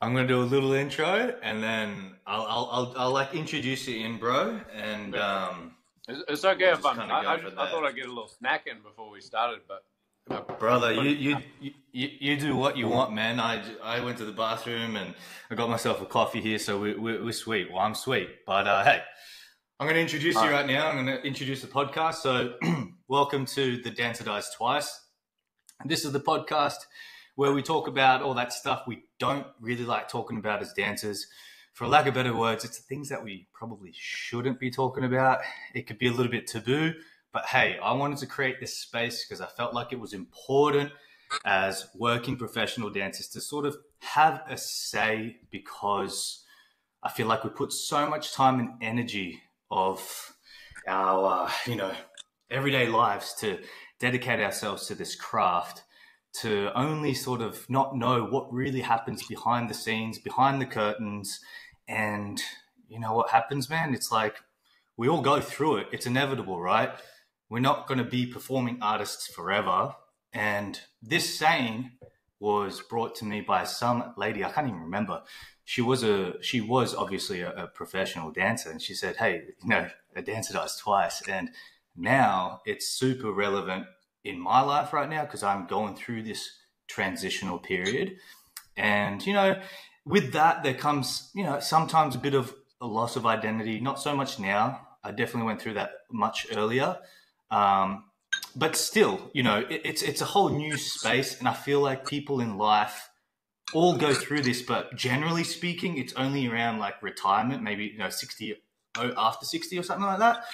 I'm gonna do a little intro, and then I'll like introduce you in, bro. And it's okay we'll if I'm. I there. thought I'd get a little snack in before we started, but Brother, you do what you want, man. I went to the bathroom and I got myself a coffee here, so we're sweet. Well, I'm sweet, but hey, I'm going to introduce you right now. I'm going to introduce the podcast. So, welcome to The Dancer Dies Twice. This is the podcast where we talk about all that stuff we don't really like talking about as dancers. For lack of better words, it's the things that we probably shouldn't be talking about. It could be a little bit taboo. But hey, I wanted to create this space because I felt like it was important as working professional dancers to sort of have a say, because I feel like we put so much time and energy of our, everyday lives to dedicate ourselves to this craft, to only sort of not know what really happens behind the scenes, behind the curtains. And you know what happens, man? It's like we all go through it. It's inevitable, right? We're not going to be performing artists forever. And this saying was brought to me by some lady. I can't even remember. She was obviously a professional dancer. And she said, hey, a dancer dies twice. And now it's super relevant in my life right now because I'm going through this transitional period. And, with that, there comes, sometimes a bit of a loss of identity. Not so much now. I definitely went through that much earlier. But still, it's a whole new space, and I feel like people in life all go through this, but generally speaking, it's only around like retirement, maybe 60, after 60 or something like that.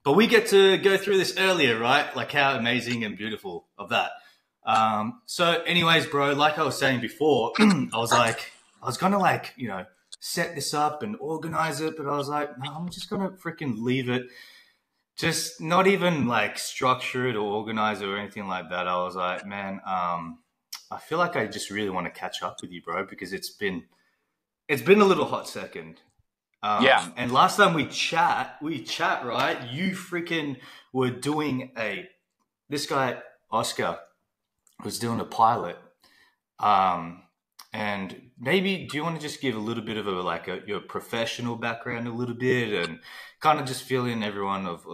But we get to go through this earlier, right? Like how amazing and beautiful of that. So anyways, bro, like I was saying before, I was gonna set this up and organize it, but I was like, no, I'm just gonna freaking leave it. Just not even like structure it or organize it or anything like that. I was like, man, I feel like I just really want to catch up with you, bro, because it's been a little hot second. yeah. And last time we chat, right? You freaking were doing this guy, Oscar, was doing a pilot. And maybe, do you want to just give a little bit of your professional background a little bit and kind of just fill in everyone of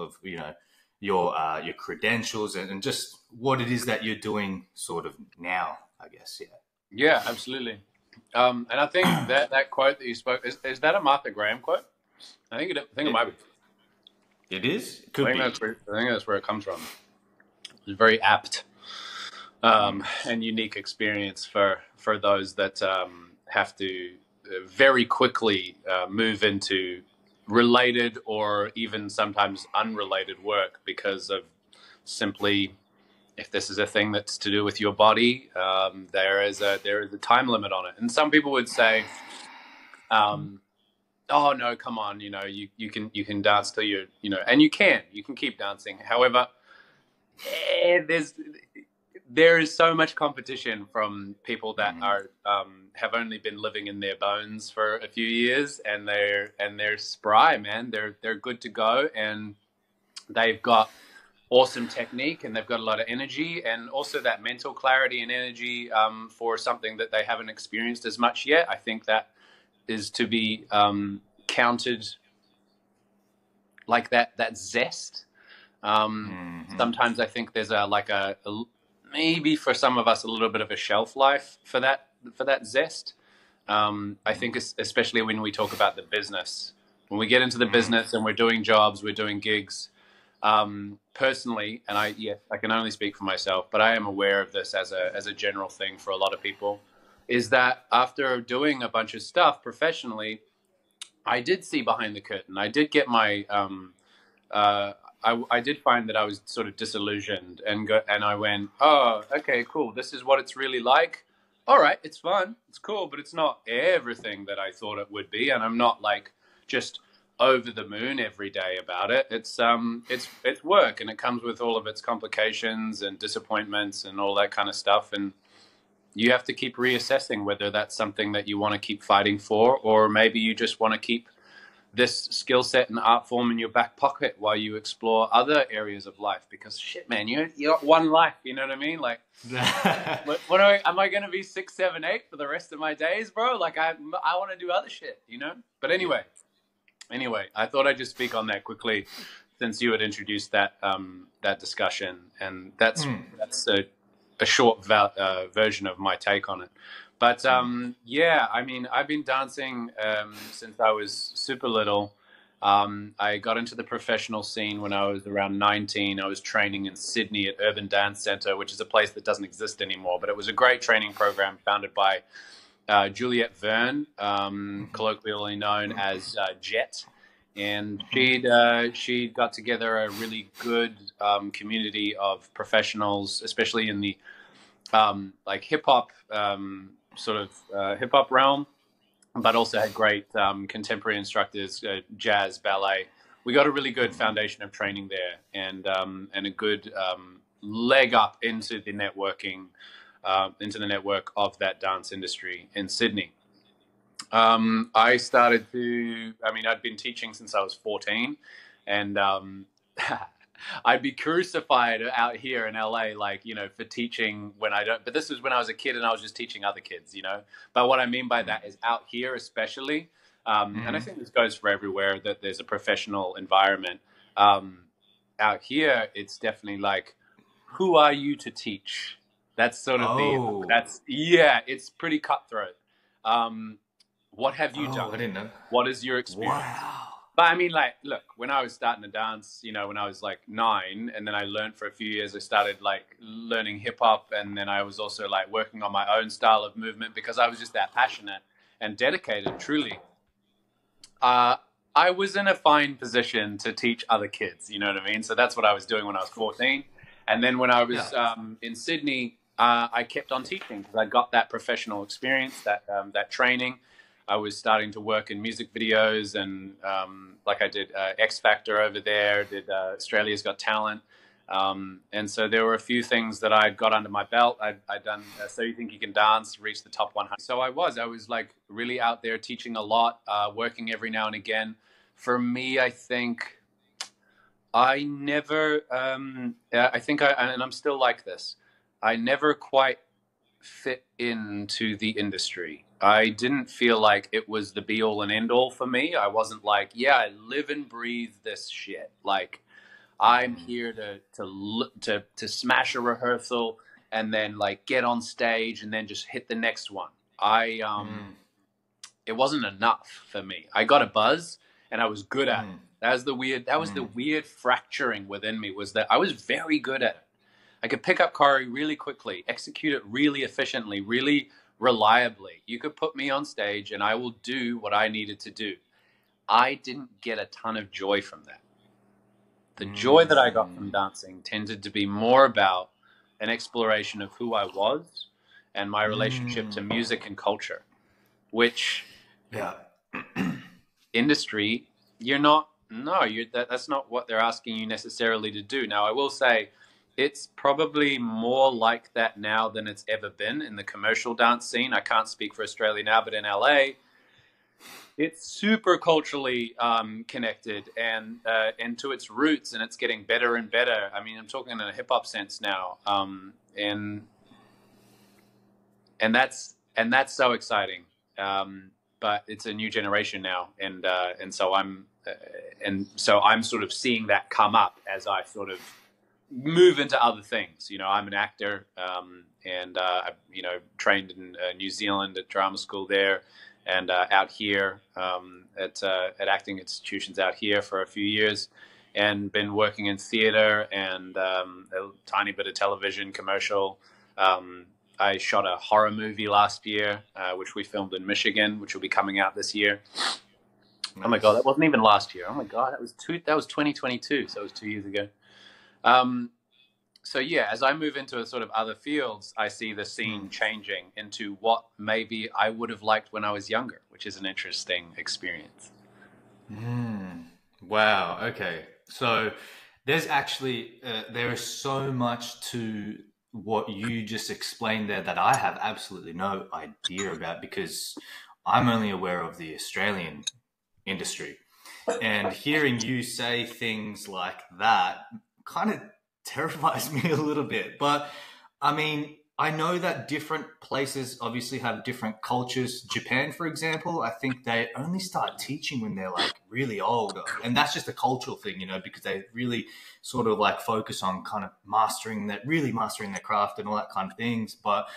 your credentials and just what it is that you're doing sort of now, I guess. Yeah, absolutely. And I think that quote that you spoke, is that a Martha Graham quote? I think it might be. It is? Could be. I think that's where it comes from. It's very apt and unique experience for those that have to very quickly move into related or even sometimes unrelated work because of simply, if this is a thing that's to do with your body, there is a time limit on it. And some people would say, oh no, come on, you can dance till you're, and you can keep dancing. However, there is so much competition from people that are have only been living in their bones for a few years, and they're spry, man. They're good to go, and they've got awesome technique, and they've got a lot of energy, and also that mental clarity and energy for something that they haven't experienced as much yet. I think that is to be counted like that zest. Sometimes I think there's a maybe for some of us a little bit of a shelf life for that zest. I think especially when we talk about the business, when we get into the business and we're doing jobs, we're doing gigs. Personally, and I can only speak for myself, but I am aware of this as a general thing for a lot of people, is that after doing a bunch of stuff professionally, I did see behind the curtain. I did get my I did find that I was sort of disillusioned and I went, oh, okay, cool. This is what it's really like. All right, it's fun, it's cool, but it's not everything that I thought it would be, and I'm not like just over the moon every day about it. It's work, and it comes with all of its complications and disappointments and all that kind of stuff, and you have to keep reassessing whether that's something that you want to keep fighting for, or maybe you just want to keep this skill set and art form in your back pocket while you explore other areas of life. Because shit, man, you got one life. You know what I mean? Like, am I going to be 6, 7, 8 for the rest of my days, bro? Like, I want to do other shit, you know? But anyway, I thought I'd just speak on that quickly, since you had introduced that that discussion, and that's a short version of my take on it. But yeah, I mean, I've been dancing since I was super little. I got into the professional scene when I was around 19. I was training in Sydney at Urban Dance Centre, which is a place that doesn't exist anymore, but it was a great training program founded by Juliette Verne, colloquially known as Jet. And she'd got together a really good community of professionals, especially in the like hip hop hip hop realm, but also had great contemporary instructors, jazz, ballet. We got a really good foundation of training there, and a good leg up into the networking, into the network of that dance industry in Sydney. I started to, I mean, I'd been teaching since I was 14, and I'd be crucified out here in LA, like, you know, for teaching when I don't, but this was when I was a kid and I was just teaching other kids, you know. But what I mean by that is out here especially, and I think this goes for everywhere that there's a professional environment. Out here, it's definitely like, who are you to teach? That's sort of it's pretty cutthroat. What have you done? I didn't know. What is your experience? Wow. But I mean, like, look, when I was starting to dance, you know, when I was like 9, and then I learned for a few years, I started like learning hip hop. And then I was also like working on my own style of movement because I was just that passionate and dedicated, truly. I was in a fine position to teach other kids, you know what I mean? So that's what I was doing when I was 14. And then when I was in Sydney, I kept on teaching because I got that professional experience, that training. I was starting to work in music videos, and like I did X Factor over there, did Australia's Got Talent. And so there were a few things that I'd got under my belt. I'd done So You Think You Can Dance, reached the top 100. So I was like really out there teaching a lot, working every now and again. For me, I think I never, and I'm still like this, I never quite fit into the industry. I didn't feel like it was the be all and end all for me. I wasn't like, yeah, I live and breathe this shit. Like, I'm here to smash a rehearsal and then like get on stage and then just hit the next one. It wasn't enough for me. I got a buzz and I was good at it. That was the weird fracturing within me, was that I was very good at it. I could pick up choreo really quickly, execute it really efficiently, really reliably. You could put me on stage and I will do what I needed to do. I didn't get a ton of joy from that. The joy that I got from dancing tended to be more about an exploration of who I was and my relationship to music and culture, which industry, that's not what they're asking you necessarily to do. Now, I will say, it's probably more like that now than it's ever been in the commercial dance scene. I can't speak for Australia now, but in LA, it's super culturally connected and to its roots, and it's getting better and better. I mean, I'm talking in a hip hop sense now, and that's so exciting. But it's a new generation now, and so I'm sort of seeing that come up as I sort of move into other things. You know, I'm an actor, and I've, you know, trained in New Zealand at drama school there, and out here at acting institutions out here for a few years, and been working in theater and a tiny bit of television, commercial. I shot a horror movie last year, which we filmed in Michigan, which will be coming out this year. Nice. Oh my God, that wasn't even last year. Oh my God, that was 2022, so it was 2 years ago. So yeah, as I move into a sort of other fields, I see the scene changing into what maybe I would have liked when I was younger, which is an interesting experience. Wow. Okay. So there's actually, there is so much to what you just explained there that I have absolutely no idea about, because I'm only aware of the Australian industry. And hearing you say things like that kind of terrifies me a little bit. But I mean, I know that different places obviously have different cultures. Japan, for example, I think they only start teaching when they're like really old. And that's just a cultural thing, you know, because they really sort of like focus on kind of really mastering their craft and all that kind of things. But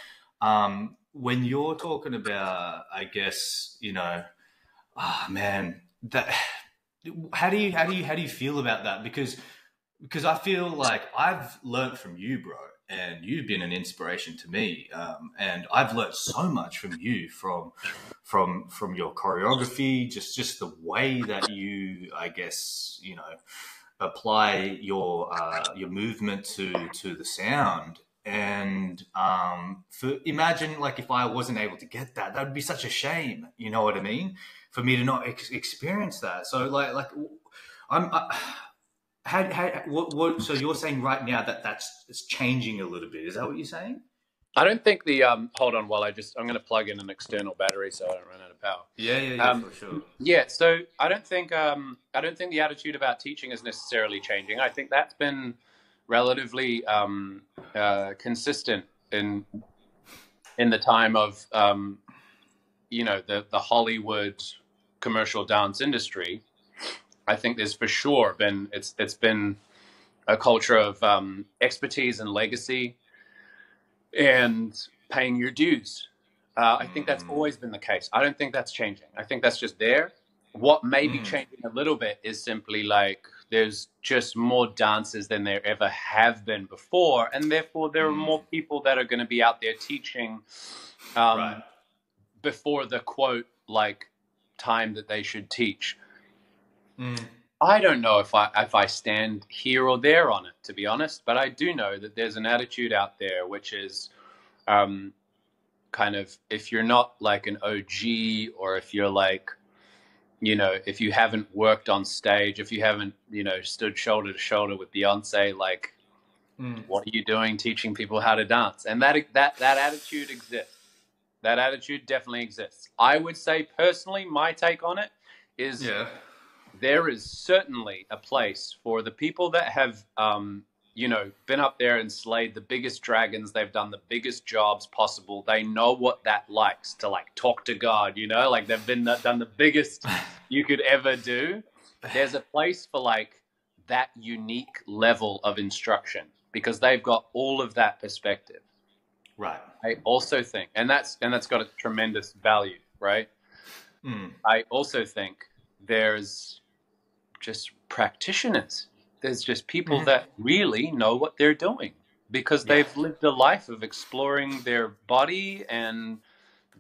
when you're talking about, I guess, you know, man, that how do you feel about that? Because I feel like I've learned from you, bro, and you've been an inspiration to me. And I've learned so much from you, from your choreography, just the way that you, I guess, you know, apply your movement to the sound. And imagine like if I wasn't able to get that, that would be such a shame. You know what I mean? For me to not experience that. So like I'm. What? So you're saying right now that it's changing a little bit. Is that what you're saying? I don't think the hold on while I'm going to plug in an external battery so I don't run out of power. Yeah, for sure. Yeah, so I don't think the attitude about teaching is necessarily changing. I think that's been relatively consistent in the time of you know, the Hollywood commercial dance industry. I think there's for sure it's been a culture of expertise and legacy and paying your dues. I think that's always been the case. I don't think that's changing. I think that's just there. What may be changing a little bit is simply like there's just more dancers than there ever have been before, and therefore there are more people that are going to be out there teaching Right. before the quote like time that they should teach. I don't know if I stand here or there on it, to be honest, but I do know that there's an attitude out there which is kind of, if you're not like an OG, or if you're like, you know, if you haven't worked on stage, if you haven't, you know, stood shoulder to shoulder with Beyonce, like, what are you doing teaching people how to dance? And that attitude exists. That attitude definitely exists. I would say personally, my take on it is there is certainly a place for the people that have, you know, been up there and slayed the biggest dragons. They've done the biggest jobs possible. They know what that likes to like talk to God, you know, like they've done the biggest you could ever do. There's a place for like that unique level of instruction because they've got all of that perspective. Right. I also think, and that's got a tremendous value, right? I also think there's just practitioners. There's just people that really know what they're doing because they've lived a life of exploring their body and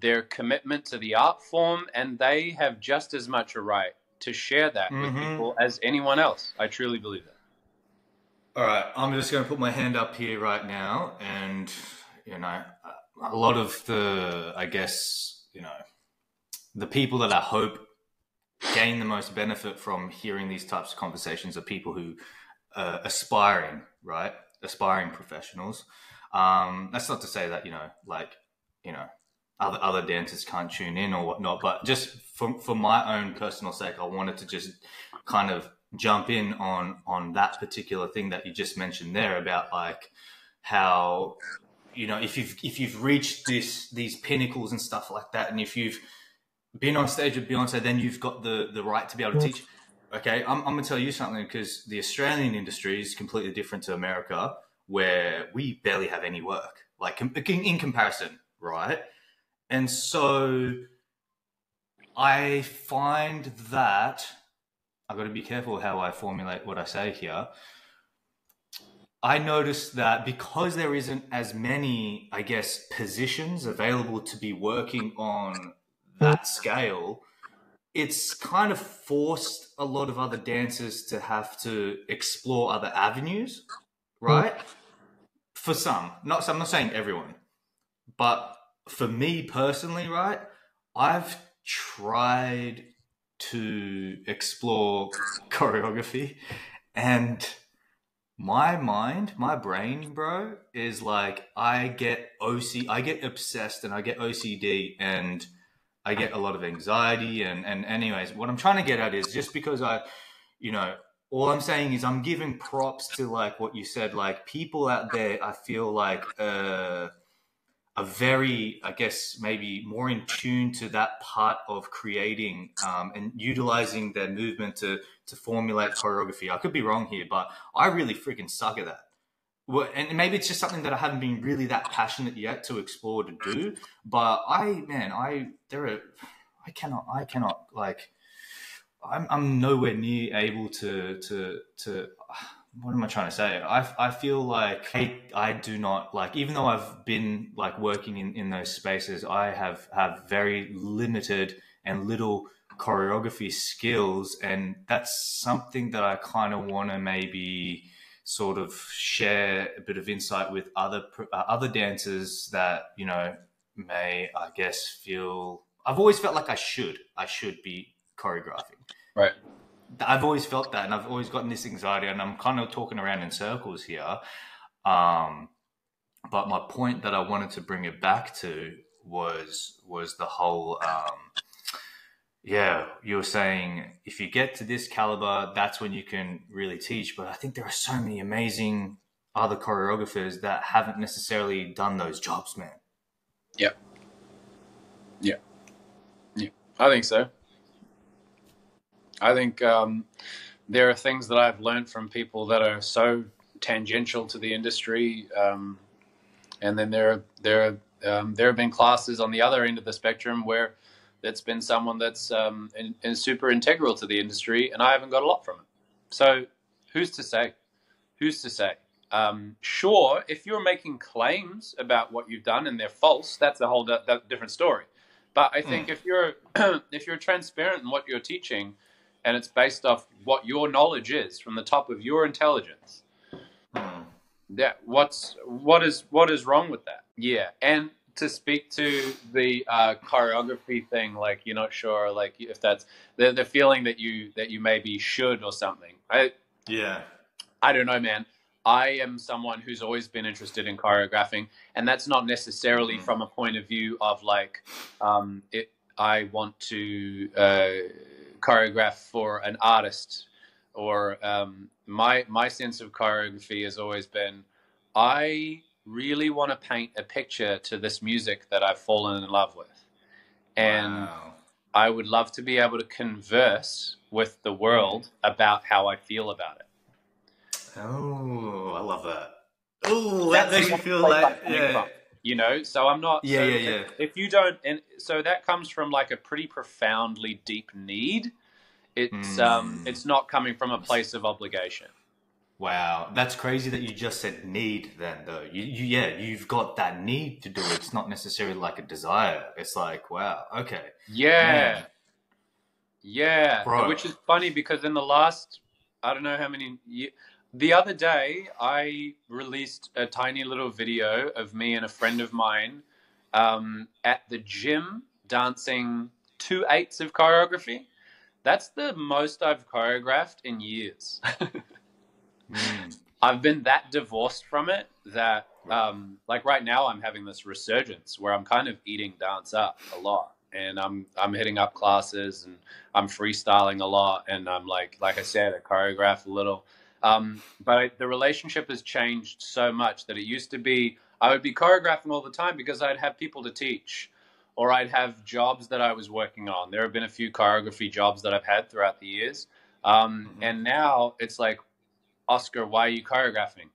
their commitment to the art form, and they have just as much a right to share that with people as anyone else. I truly believe that. All right, I'm just going to put my hand up here right now, and you know, a lot of the, I guess, you know, the people that I hope gain the most benefit from hearing these types of conversations are people who are aspiring professionals. That's not to say that, you know, like, you know, other dancers can't tune in or whatnot, but just for my own personal sake, I wanted to just kind of jump in on that particular thing that you just mentioned there about like how, you know, if you've reached these pinnacles and stuff like that, and if you've been on stage with Beyonce, then you've got the right to be able to teach. Okay, I'm going to tell you something, because the Australian industry is completely different to America, where we barely have any work, like in comparison, right? And so I find that I've got to be careful how I formulate what I say here. I noticed that because there isn't as many, I guess, positions available to be working on that scale, it's kind of forced a lot of other dancers to have to explore other avenues, right? For some, I'm not saying everyone, but for me personally, right, I've tried to explore choreography, and my brain, bro, is like, I get obsessed and I get OCD, and I get a lot of anxiety. And anyways, what I'm trying to get at is just because you know, all I'm saying is I'm giving props to like what you said, like people out there, I feel like, are very, I guess, maybe more in tune to that part of creating and utilizing their movement to formulate choreography. I could be wrong here, but I really freaking suck at that. Well, and maybe it's just something that I haven't been really that passionate yet to explore to do. But I cannot like, I'm nowhere near able to what am I trying to say? I feel like I do not like, even though I've been like working in those spaces, I have very limited and little choreography skills, and that's something that I kind of want to maybe sort of share a bit of insight with other dancers that, you know, may, I guess, feel. I've always felt like I should be choreographing. Right. I've always felt that, and I've always gotten this anxiety, and I'm kind of talking around in circles here. But my point that I wanted to bring it back to was the whole, yeah, you were saying if you get to this caliber, that's when you can really teach. But I think there are so many amazing other choreographers that haven't necessarily done those jobs, man. Yeah. Yeah. Yeah. I think so. I think there are things that I've learned from people that are so tangential to the industry, and then there have been classes on the other end of the spectrum where it's been someone that's super integral to the industry, and I haven't got a lot from it. So who's to say? Who's to say? Sure, if you're making claims about what you've done and they're false, that's a whole different story. But I think if you're if you're transparent in what you're teaching, and it's based off what your knowledge is from the top of your intelligence, what is wrong with that? Yeah, and to speak to the choreography thing, like you're not sure, like if that's the feeling that you maybe should or something. I don't know, man. I am someone who's always been interested in choreographing, and that's not necessarily from a point of view of like I want to choreograph for an artist, or my sense of choreography has always been, I really want to paint a picture to this music that I've fallen in love with, and I would love to be able to converse with the world about how I feel about it. Oh, I love that. Oh, that makes me feel like, you know, so I'm not. If you don't, and so that comes from like a pretty profoundly deep need. It's not coming from a place of obligation. Wow, that's crazy that you just said need. Then though, you've got that need to do it. It's not necessarily like a desire. It's like, wow, okay, yeah, bro. Which is funny because in the last, I don't know how many years. The other day, I released a tiny little video of me and a friend of mine at the gym dancing 2/8 of choreography. That's the most I've choreographed in years. I've been that divorced from it that, like right now, I'm having this resurgence where I'm kind of eating dance up a lot, and I'm hitting up classes and I'm freestyling a lot, and I'm like I said, I choreograph a little. But the relationship has changed so much that it used to be I would be choreographing all the time because I'd have people to teach, or I'd have jobs that I was working on. There have been a few choreography jobs that I've had throughout the years. And now it's like, Oscar, why are you choreographing?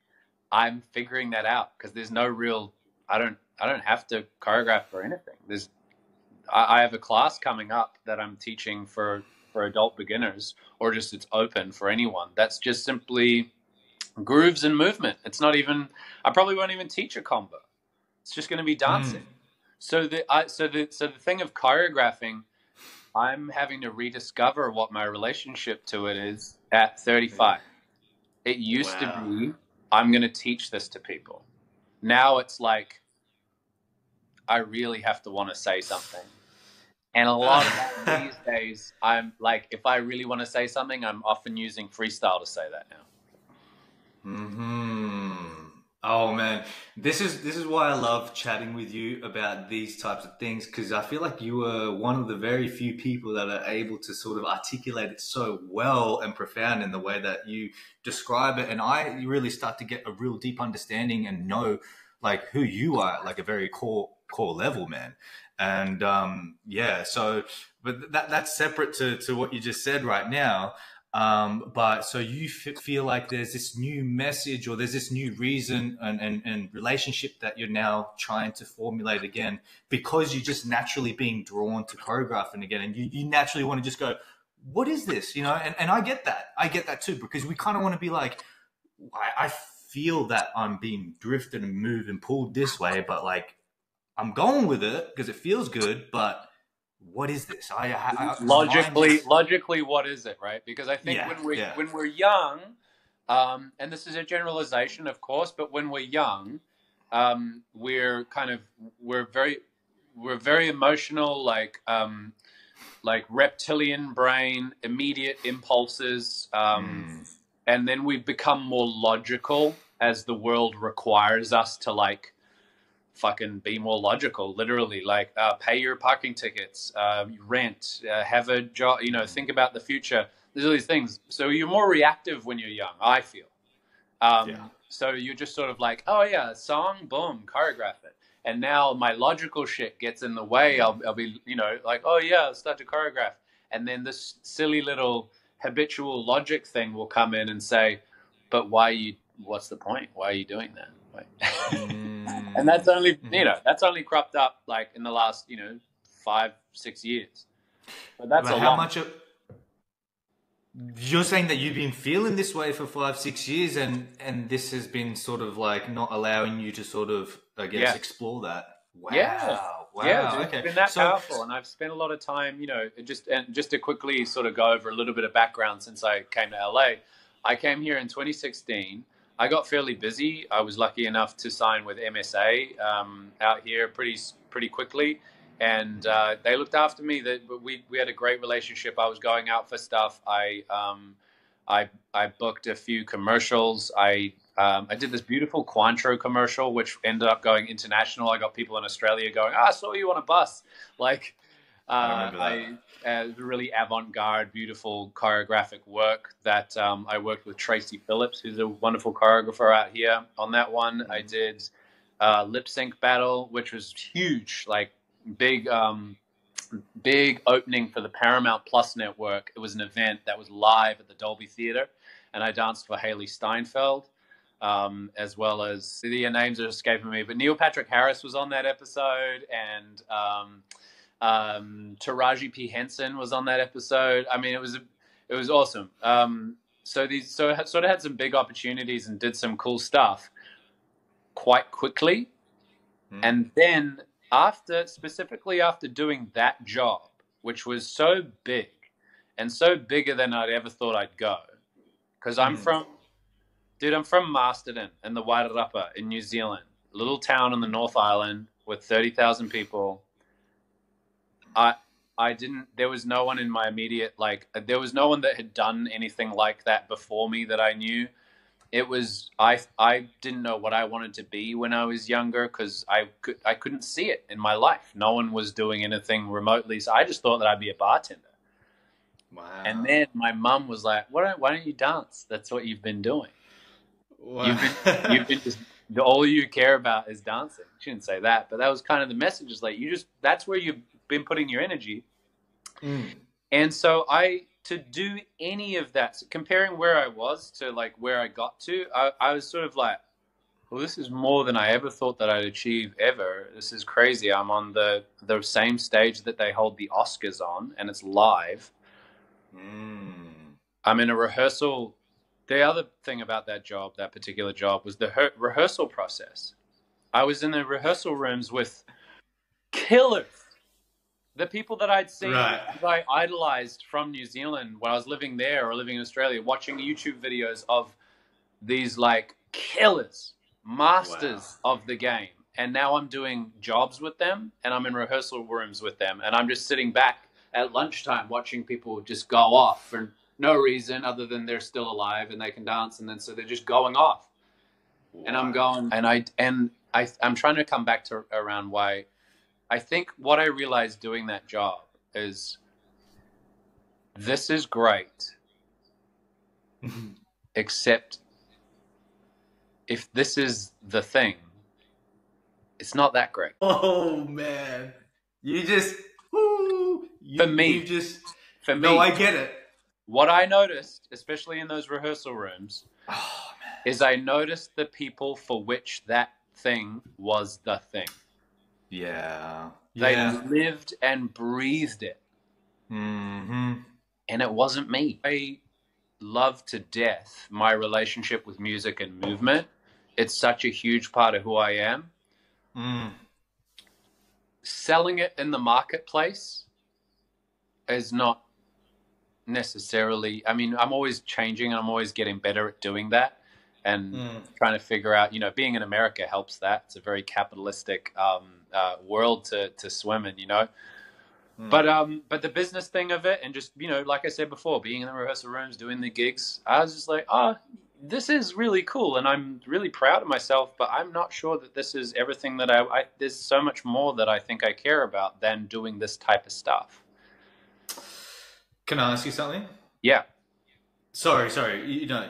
I'm figuring that out because there's no real, I don't have to choreograph for anything. I have a class coming up that I'm teaching for adult beginners, or just it's open for anyone. That's just simply grooves and movement. It's not even, I probably won't even teach a combo. It's just going to be dancing. So the thing of choreographing, I'm having to rediscover what my relationship to it is at 35. It used to be, I'm going to teach this to people. Now it's like, I really have to want to say something. And a lot of that these days, I'm like, if I really want to say something, I'm often using freestyle to say that now. Oh man, this is why I love chatting with you about these types of things, because I feel like you are one of the very few people that are able to sort of articulate it so well and profound in the way that you describe it, and I really start to get a real deep understanding and know like who you are at like a very core level, man. And yeah, so but that's separate to what you just said right now. But so you feel like there's this new message or there's this new reason and relationship that you're now trying to formulate again because you're just naturally being drawn to choreographing again. And you naturally want to just go, what is this? You know, and I get that. I get that too, because we kind of want to be like, I feel that I'm being drifted and moved and pulled this way, but like I'm going with it because it feels good, but what is this? My mind just, Logically, what is it, right? Because I think yeah, yeah. when we're young, and this is a generalization, of course, but when we're young, we're kind of we're very emotional, like reptilian brain, immediate impulses, and then we become more logical as the world requires us to like fucking be more logical, literally, like pay your parking tickets, rent, have a job, you know, think about the future. There's all these things. So you're more reactive when you're young, I feel. Yeah. So you're just sort of like, oh yeah, song, boom, choreograph it. And now my logical shit gets in the way. I'll be, you know, like, oh yeah, I'll start to choreograph. And then this silly little habitual logic thing will come in and say, but what's the point? Why are you doing that? And that's only, you know, that's only cropped up like in the last, you know, 5-6 years. But that's But a how lot. much of you're saying that you've been feeling this way for 5-6 years, and this has been sort of like not allowing you to sort of, I guess, Yeah. explore that. Yeah. Wow, Yeah, wow, dude, it's okay. been that So, powerful, and I've spent a lot of time, you know, just to quickly sort of go over a little bit of background since I came to LA. I came here in 2016. I got fairly busy. I was lucky enough to sign with MSA out here pretty quickly, and they looked after me. That we had a great relationship. I was going out for stuff. I booked a few commercials. I did this beautiful Cointreau commercial, which ended up going international. I got people in Australia going, "Ah, I saw you on a bus." Like, I remember that. really avant-garde, beautiful choreographic work that I worked with Tracy Phillips, who's a wonderful choreographer out here on that one. I did Lip Sync Battle, which was huge, like big, big opening for the Paramount Plus network. It was an event that was live at the Dolby Theater, and I danced for Haley Steinfeld, as well as the names are escaping me, but Neil Patrick Harris was on that episode, and Taraji P Henson was on that episode. I mean, it was awesome. So I sort of had some big opportunities and did some cool stuff quite quickly, and then specifically after doing that job, which was so big and so bigger than I'd ever thought I'd go, because I'm from Masterton in the Wairarapa in New Zealand, a little town on the North Island with 30,000 people. There was no one in my immediate, there was no one that had done anything like that before me that I knew. I didn't know what I wanted to be when I was younger because I couldn't see it in my life. No one was doing anything remotely, so I just thought that I'd be a bartender. Wow. And then my mum was like, why don't you dance? That's what you've been doing. Wow. You've been just, all you care about is dancing. She didn't say that, but that was kind of the message. Is like, that's where you've been putting your energy. And so to do any of that, comparing where I was to like where I got to, I was sort of like, well, this is more than I ever thought that I'd achieve ever. This is crazy. I'm on the same stage that they hold the Oscars on, and it's live. I'm in a rehearsal. The other thing about that particular job, was the rehearsal process. I was in the rehearsal rooms with killers. The people that I'd seen, I idolized from New Zealand when I was living there or living in Australia, watching YouTube videos of these like killers, masters of the game. And now I'm doing jobs with them, and I'm in rehearsal rooms with them, and I'm just sitting back at lunchtime watching people just go off for no reason other than they're still alive and they can dance, and then so they're just going off. And I'm going, I'm trying to come back to around why I think what I realized doing that job is this is great, except if this is the thing, it's not that great. Oh man, you just woo, For me. you just For me, no, I get it. What I noticed, especially in those rehearsal rooms, is I noticed the people for which that thing was the thing. Yeah. They lived and breathed it. Mm-hmm. And it wasn't me. I love to death my relationship with music and movement. It's such a huge part of who I am. Selling it in the marketplace is not necessarily, I mean, I'm always changing and I'm always getting better at doing that and trying to figure out, you know, being in America helps that. It's a very capitalistic world to swim in, you know. But the business thing of it, and just, you know, like I said before, being in the rehearsal rooms, doing the gigs, I was just like, oh, this is really cool, and I'm really proud of myself, but I'm not sure that this is everything that there's so much more that I think I care about than doing this type of stuff. Can I ask you something? Yeah. Sorry. You know,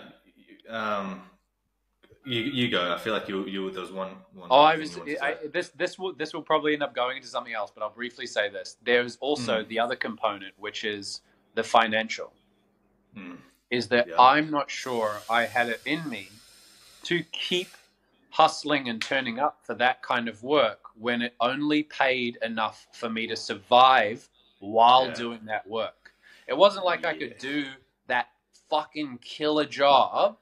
you go. I feel like you there was one. This will probably end up going into something else, but I'll briefly say this. There's also the other component, which is the financial. Is that I'm not sure I had it in me to keep hustling and turning up for that kind of work when it only paid enough for me to survive while doing that work. It wasn't like I could do that fucking killer job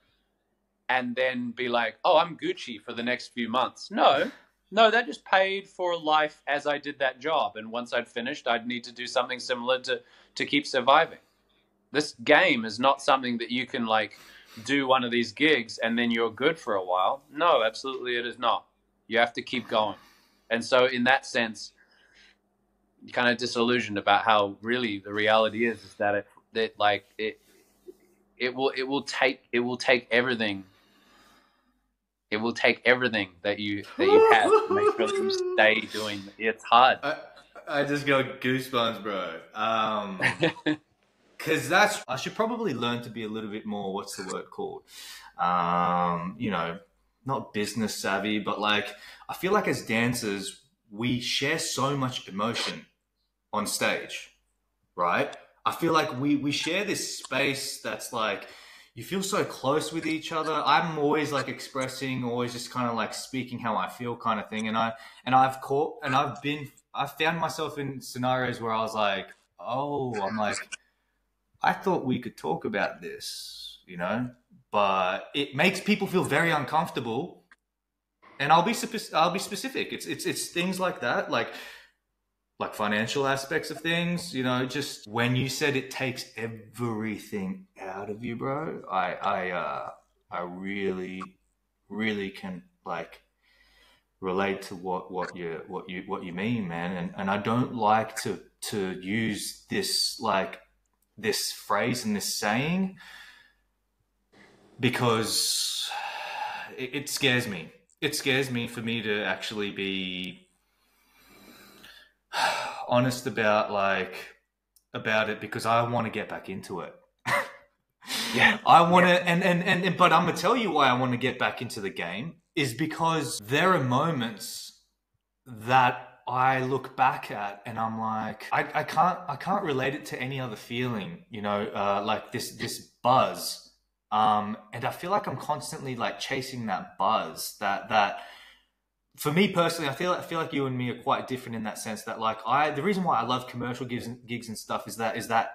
and then be like, oh, I'm Gucci for the next few months. No, that just paid for life as I did that job. And once I'd finished, I'd need to do something similar to keep surviving. This game is not something that you can like do one of these gigs and then you're good for a while. No, absolutely it is not. You have to keep going. And so in that sense, you're kind of disillusioned about how really the reality is that it will take everything. It will take everything that you have to make sure that you stay doing. It's hard. I just got goosebumps, bro. Because I should probably learn to be a little bit more, what's the word called? You know, not business savvy, but like, I feel like as dancers, we share so much emotion on stage, right? I feel like we share this space that's like, you feel so close with each other. I'm always like expressing, always just kind of like speaking how I feel kind of thing. And I've found myself in scenarios where I was like, I thought we could talk about this, you know, but it makes people feel very uncomfortable. And I'll be specific. It's things like that, like financial aspects of things, you know. Just when you said it takes everything out of you, bro, I really, really can like relate to what you mean, man. And I don't like to use this phrase and this saying because it scares me. It scares me for me to actually be honest about it because I want to get back into it. I want to, but I'm gonna tell you why I want to get back into the game is because there are moments that I look back at and I'm like, I can't relate it to any other feeling, you know, like this buzz. And I feel like I'm constantly like chasing that buzz that for me personally, I feel like you and me are quite different in that sense that like the reason why I love commercial gigs and stuff is that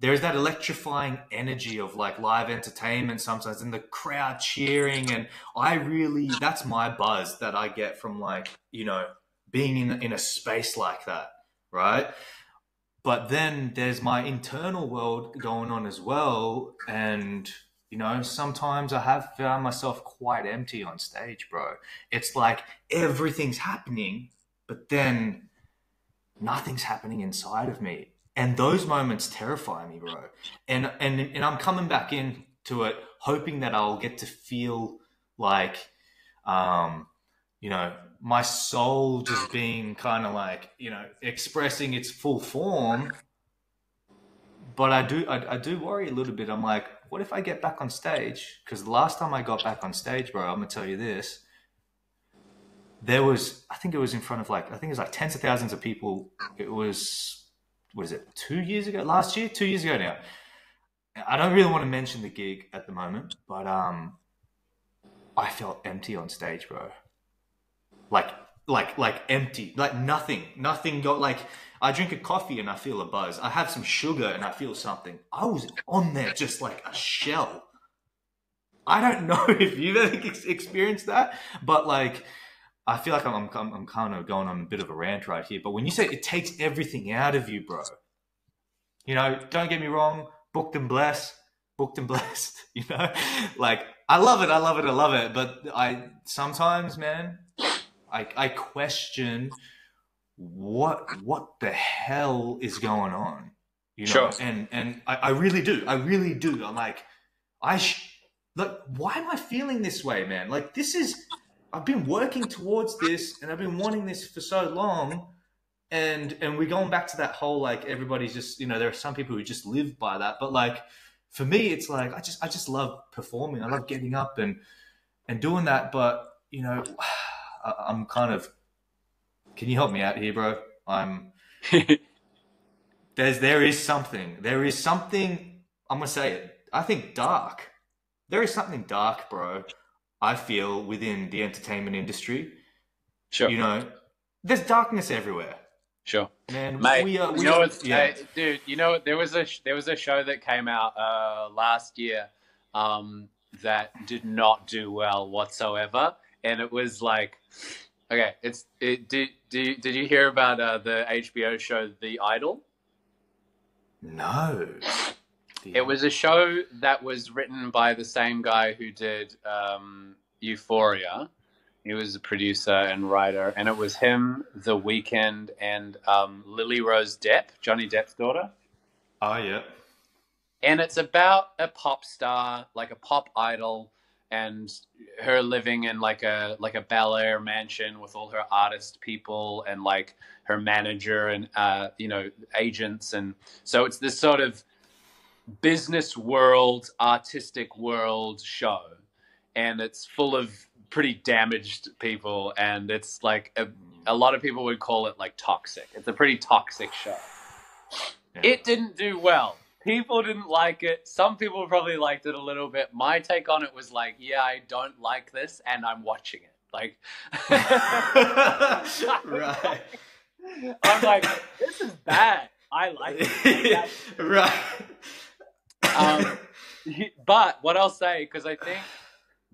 there is that electrifying energy of like live entertainment sometimes and the crowd cheering. And that's my buzz that I get from like, you know, being in a space like that, right? But then there's my internal world going on as well. And, you know, sometimes I have found myself quite empty on stage, bro. It's like everything's happening, but then nothing's happening inside of me. And those moments terrify me, bro. And I'm coming back into it hoping that I'll get to feel like You know, my soul just being kind of like, you know, expressing its full form. But I do worry a little bit. I'm like, what if I get back on stage? Because the last time I got back on stage, bro, I'm gonna tell you this. There was, I think it was in front of like, I think it was like tens of thousands of people. It was, what is it, 2 years ago? Last year? 2 years ago now. I don't really want to mention the gig at the moment, but I felt empty on stage, bro. Like like empty, like nothing got like. I drink a coffee and I feel a buzz. I have some sugar and I feel something. I was on there just like a shell. I don't know if you've ever experienced that, but like I feel like I'm kind of going on a bit of a rant right here. But when you say it takes everything out of you, bro, you know, don't get me wrong, booked and blessed, you know, like I love it, I love it, I love it. But I sometimes, man, I question what the hell is going on, you know, Sure. and I really do, I really do. I'm like, look, why am I feeling this way, man? Like this is, I've been working towards this and I've been wanting this for so long. And we're going back to that whole like everybody's just, you know, there are some people who just live by that, but like for me it's like I just love performing. I love getting up and doing that, but you know, I'm kind of, can you help me out here, bro? I'm there is something, I'm gonna say it, I think dark. There is something dark, bro, I feel within the entertainment industry. Sure. You know, there's darkness everywhere. Sure, Man, mate. we are, yeah. Dude. You know, there was a show that came out last year that did not do well whatsoever, and it was like, okay, did you hear about the HBO show The Idol? No. It was a show that was written by the same guy who did Euphoria. He was a producer and writer, and it was him, The Weeknd, and Lily Rose Depp, Johnny Depp's daughter. Oh, yeah. And it's about a pop star, like a pop idol, and her living in like a Bel Air mansion with all her artist people and like her manager and you know, agents, and so it's this sort of business world, artistic world show, and it's full of pretty damaged people, and it's like a lot of people would call it like toxic. It's a pretty toxic show. Yeah. It didn't do well. People didn't like it. Some people probably liked it a little bit. My take on it was like, yeah, I don't like this, and I'm watching it. Like, right. I'm like, this is bad. I like it. Right. But what I'll say, because I think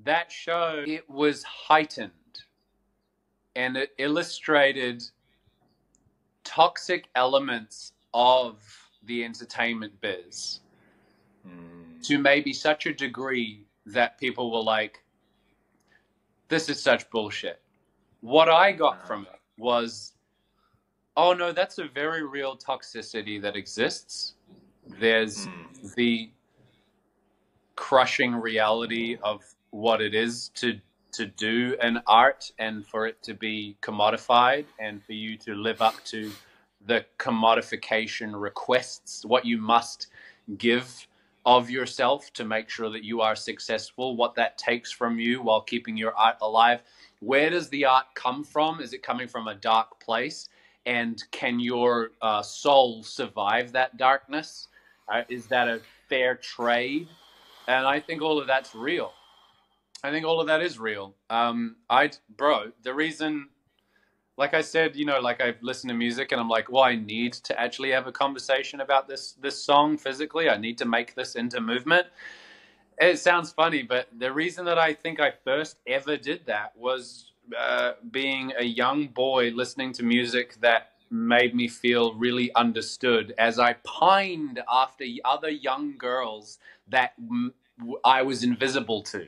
that show, it was heightened and it illustrated toxic elements of the entertainment biz to maybe such a degree that people were like, this is such bullshit. What I got from it was, oh no, that's a very real toxicity that exists. There's the crushing reality of what it is to do an art and for it to be commodified and for you to live up to the commodification requests, what you must give of yourself to make sure that you are successful, what that takes from you while keeping your art alive. Where does the art come from? Is it coming from a dark place? And can your soul survive that darkness? Is that a fair trade? And I think all of that's real. I think all of that is real. Bro, the reason, like I said, you know, like I've listened to music and I'm like, well, I need to actually have a conversation about this song physically. I need to make this into movement. It sounds funny, but the reason that I think I first ever did that was being a young boy listening to music that made me feel really understood as I pined after other young girls that I was invisible to.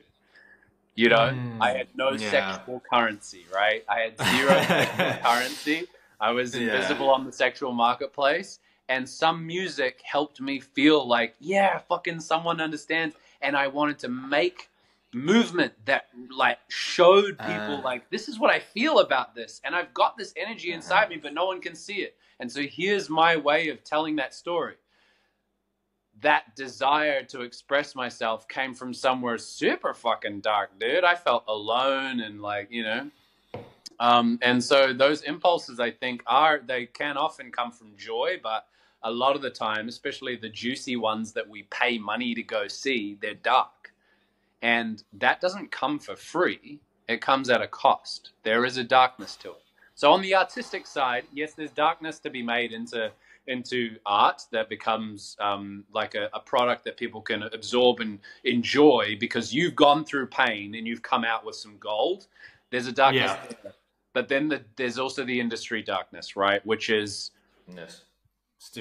You know, I had no sexual currency, right? I had zero sexual currency. I was invisible on the sexual marketplace. And some music helped me feel like, yeah, fucking someone understands. And I wanted to make movement that like showed people like, this is what I feel about this, and I've got this energy inside me, but no one can see it. And so here's my way of telling that story. That desire to express myself came from somewhere super fucking dark, dude. I felt alone and like, you know, and so those impulses, I think, they can often come from joy, but a lot of the time, especially the juicy ones that we pay money to go see, they're dark. And that doesn't come for free. It comes at a cost. There is a darkness to it. So on the artistic side, yes, there's darkness to be made into art that becomes like a product that people can absorb and enjoy because you've gone through pain and you've come out with some gold. There's a darkness there. But then there's also the industry darkness, right? Which is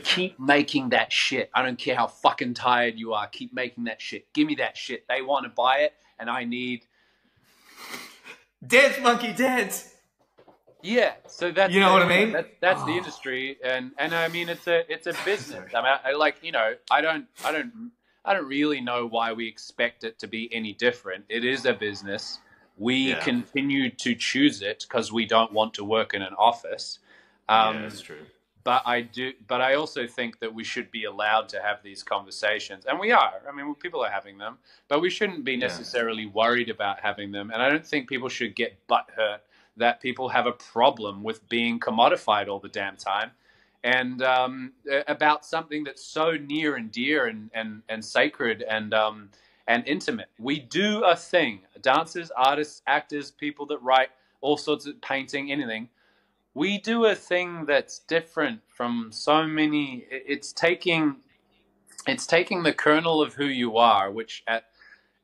keep making that shit. I don't care how fucking tired you are. Keep making that shit. Give me that shit. They want to buy it, and I need... Dance, monkey, dance! Yeah, so that's... You know what I mean? That's the industry, and I mean, it's a business. I mean, I like, you know, I don't really know why we expect it to be any different. It is a business. We continue to choose it because we don't want to work in an office. That's true. But I also think that we should be allowed to have these conversations. And we are. I mean, people are having them. But we shouldn't be necessarily worried about having them. And I don't think people should get butthurt that people have a problem with being commodified all the damn time. And about something that's so near and dear and sacred and intimate. We do a thing. Dancers, artists, actors, people that write all sorts of painting, anything. We do a thing that's different from so many. It's taking the kernel of who you are, which at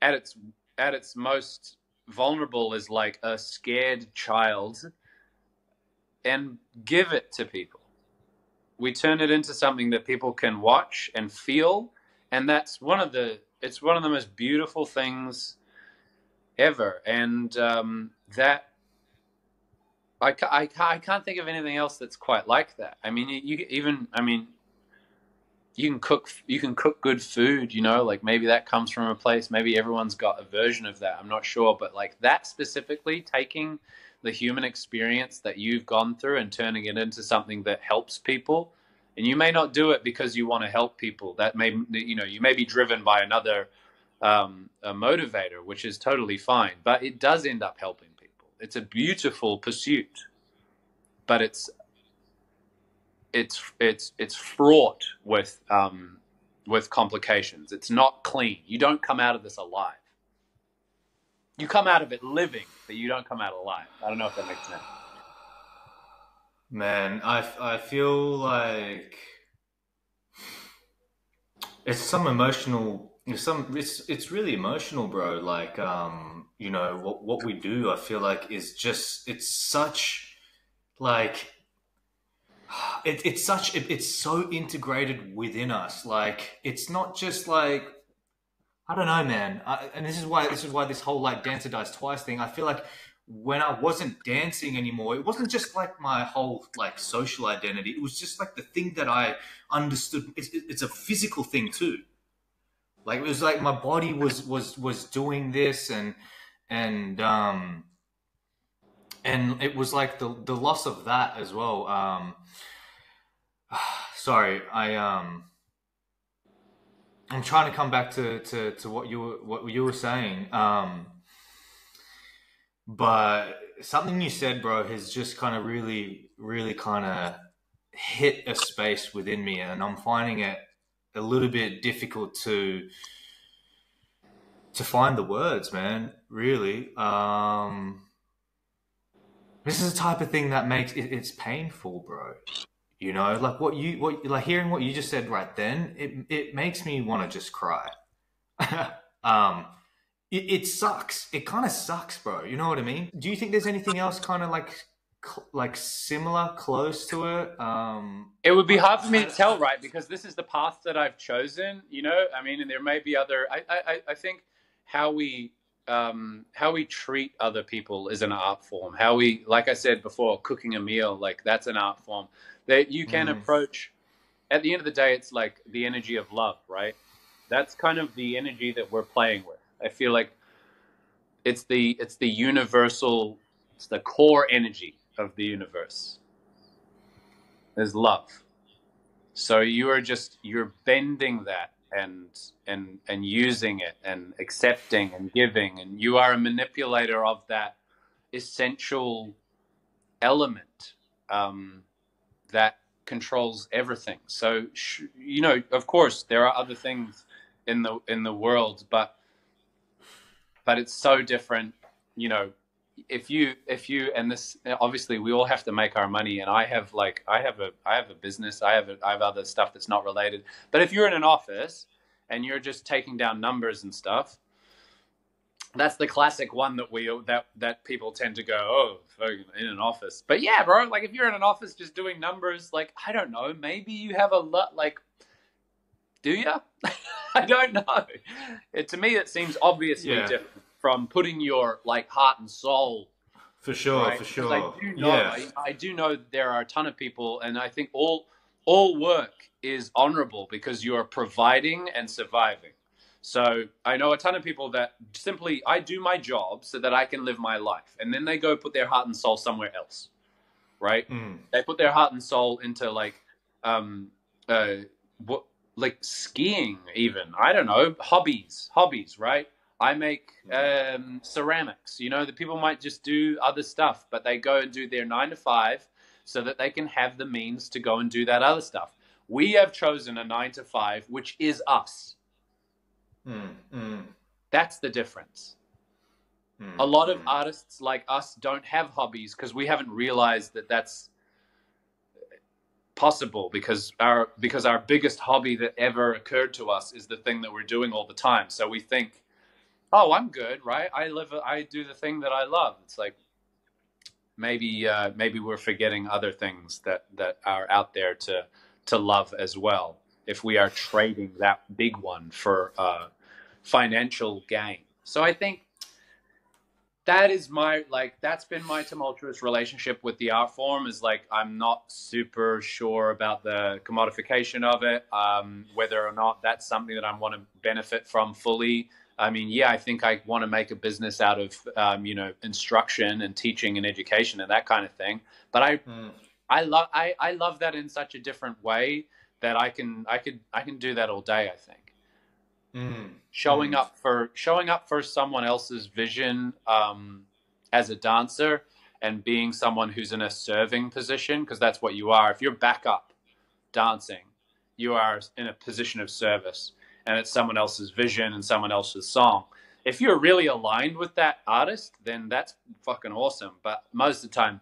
its most vulnerable is like a scared child, and give it to people. We turn it into something that people can watch and feel, and that's it's one of the most beautiful things ever. And that I can't think of anything else that's quite like that. I mean, you can cook good food, you know, like maybe that comes from a place, maybe everyone's got a version of that. I'm not sure, but like that specifically, taking the human experience that you've gone through and turning it into something that helps people. And you may not do it because you want to help people. That may, you know, you may be driven by another a motivator, which is totally fine. But it does end up helping people. It's a beautiful pursuit, but it's fraught with complications. It's not clean. You don't come out of this alive. You come out of it living, but you don't come out alive. I don't know if that makes sense. Man, I feel like it's some emotional. It's really emotional, bro. Like you know what we do. I feel like is just it's such like it's so integrated within us. Like it's not just like I don't know, man. And this is why this whole like dancer dies twice thing. I feel like when I wasn't dancing anymore, it wasn't just like my whole like social identity. It was just like the thing that I understood. It's a physical thing too. Like it was like my body was doing this and it was like the loss of that as well. Sorry, I'm trying to come back to what you were saying. But something you said, bro, has just kind of really, really kind of hit a space within me, and I'm finding it a little bit difficult to find the words, man. Really, this is the type of thing that makes it's painful, bro. You know, like like hearing what you just said right then, it makes me want to just cry. It sucks. It kind of sucks, bro. You know what I mean? Do you think there's anything else kind of like similar, close to it? It would be hard for me to tell, right? Because this is the path that I've chosen. You know, I mean, and there may be other. I think how we treat other people is an art form. How we, like I said before, cooking a meal, like that's an art form that you can approach. At the end of the day, it's like the energy of love, right? That's kind of the energy that we're playing with. I feel like it's the universal, it's the core energy of the universe is love. So you're bending that and using it and accepting and giving, and you are a manipulator of that essential element that controls everything. So you know, of course, there are other things in the world, but it's so different. You know, if you and this, obviously we all have to make our money, and I have a business, I have other stuff that's not related. But if you're in an office and you're just taking down numbers and stuff, that's the classic one that people tend to go, oh, in an office. But yeah, bro, like if you're in an office just doing numbers, like I don't know, maybe you have a lot, like, do you? I don't know. To me, it seems obviously different from putting your like heart and soul. For sure, right? For sure. I do know, I do know there are a ton of people, and I think all work is honorable because you are providing and surviving. So I know a ton of people that simply, I do my job so that I can live my life, and then they go put their heart and soul somewhere else, right? They put their heart and soul into like like skiing, even, I don't know, hobbies, right? I make ceramics. You know, the people might just do other stuff, but they go and do their 9 to 5 so that they can have the means to go and do that other stuff. We have chosen a 9 to 5, which is us. That's the difference. A lot of artists like us don't have hobbies because we haven't realized that that's possible, because our biggest hobby that ever occurred to us is the thing that we're doing all the time. So we think, oh, I'm good, right? I do the thing that I love. It's like maybe we're forgetting other things that are out there to love as well, if we are trading that big one for financial gain. So I think that is that's been my tumultuous relationship with the art form, is like, I'm not super sure about the commodification of it, whether or not that's something that I want to benefit from fully. I mean, yeah, I think I want to make a business out of, you know, instruction and teaching and education and that kind of thing. But I love that in such a different way that I can do that all day, I think. Showing up for someone else's vision as a dancer, and being someone who's in a serving position, because that's what you are. If you're back up dancing, you are in a position of service, and it's someone else's vision and someone else's song. If you're really aligned with that artist, then that's fucking awesome. But most of the time,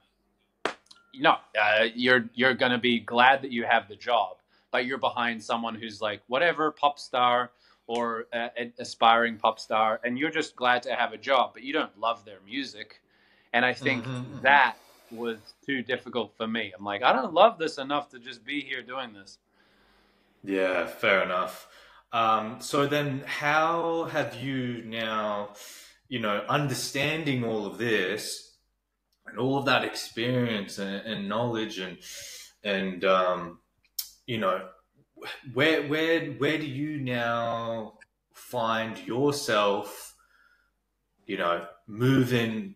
you're going to be glad that you have the job, but you're behind someone who's like whatever, pop star or aspiring pop star, and you're just glad to have a job, but you don't love their music. And I think that was too difficult for me. I'm like, I don't love this enough to just be here doing this. Yeah, fair enough. So then how have you now, you know, understanding all of this and all of that experience and knowledge and you know, where do you now find yourself, you know, moving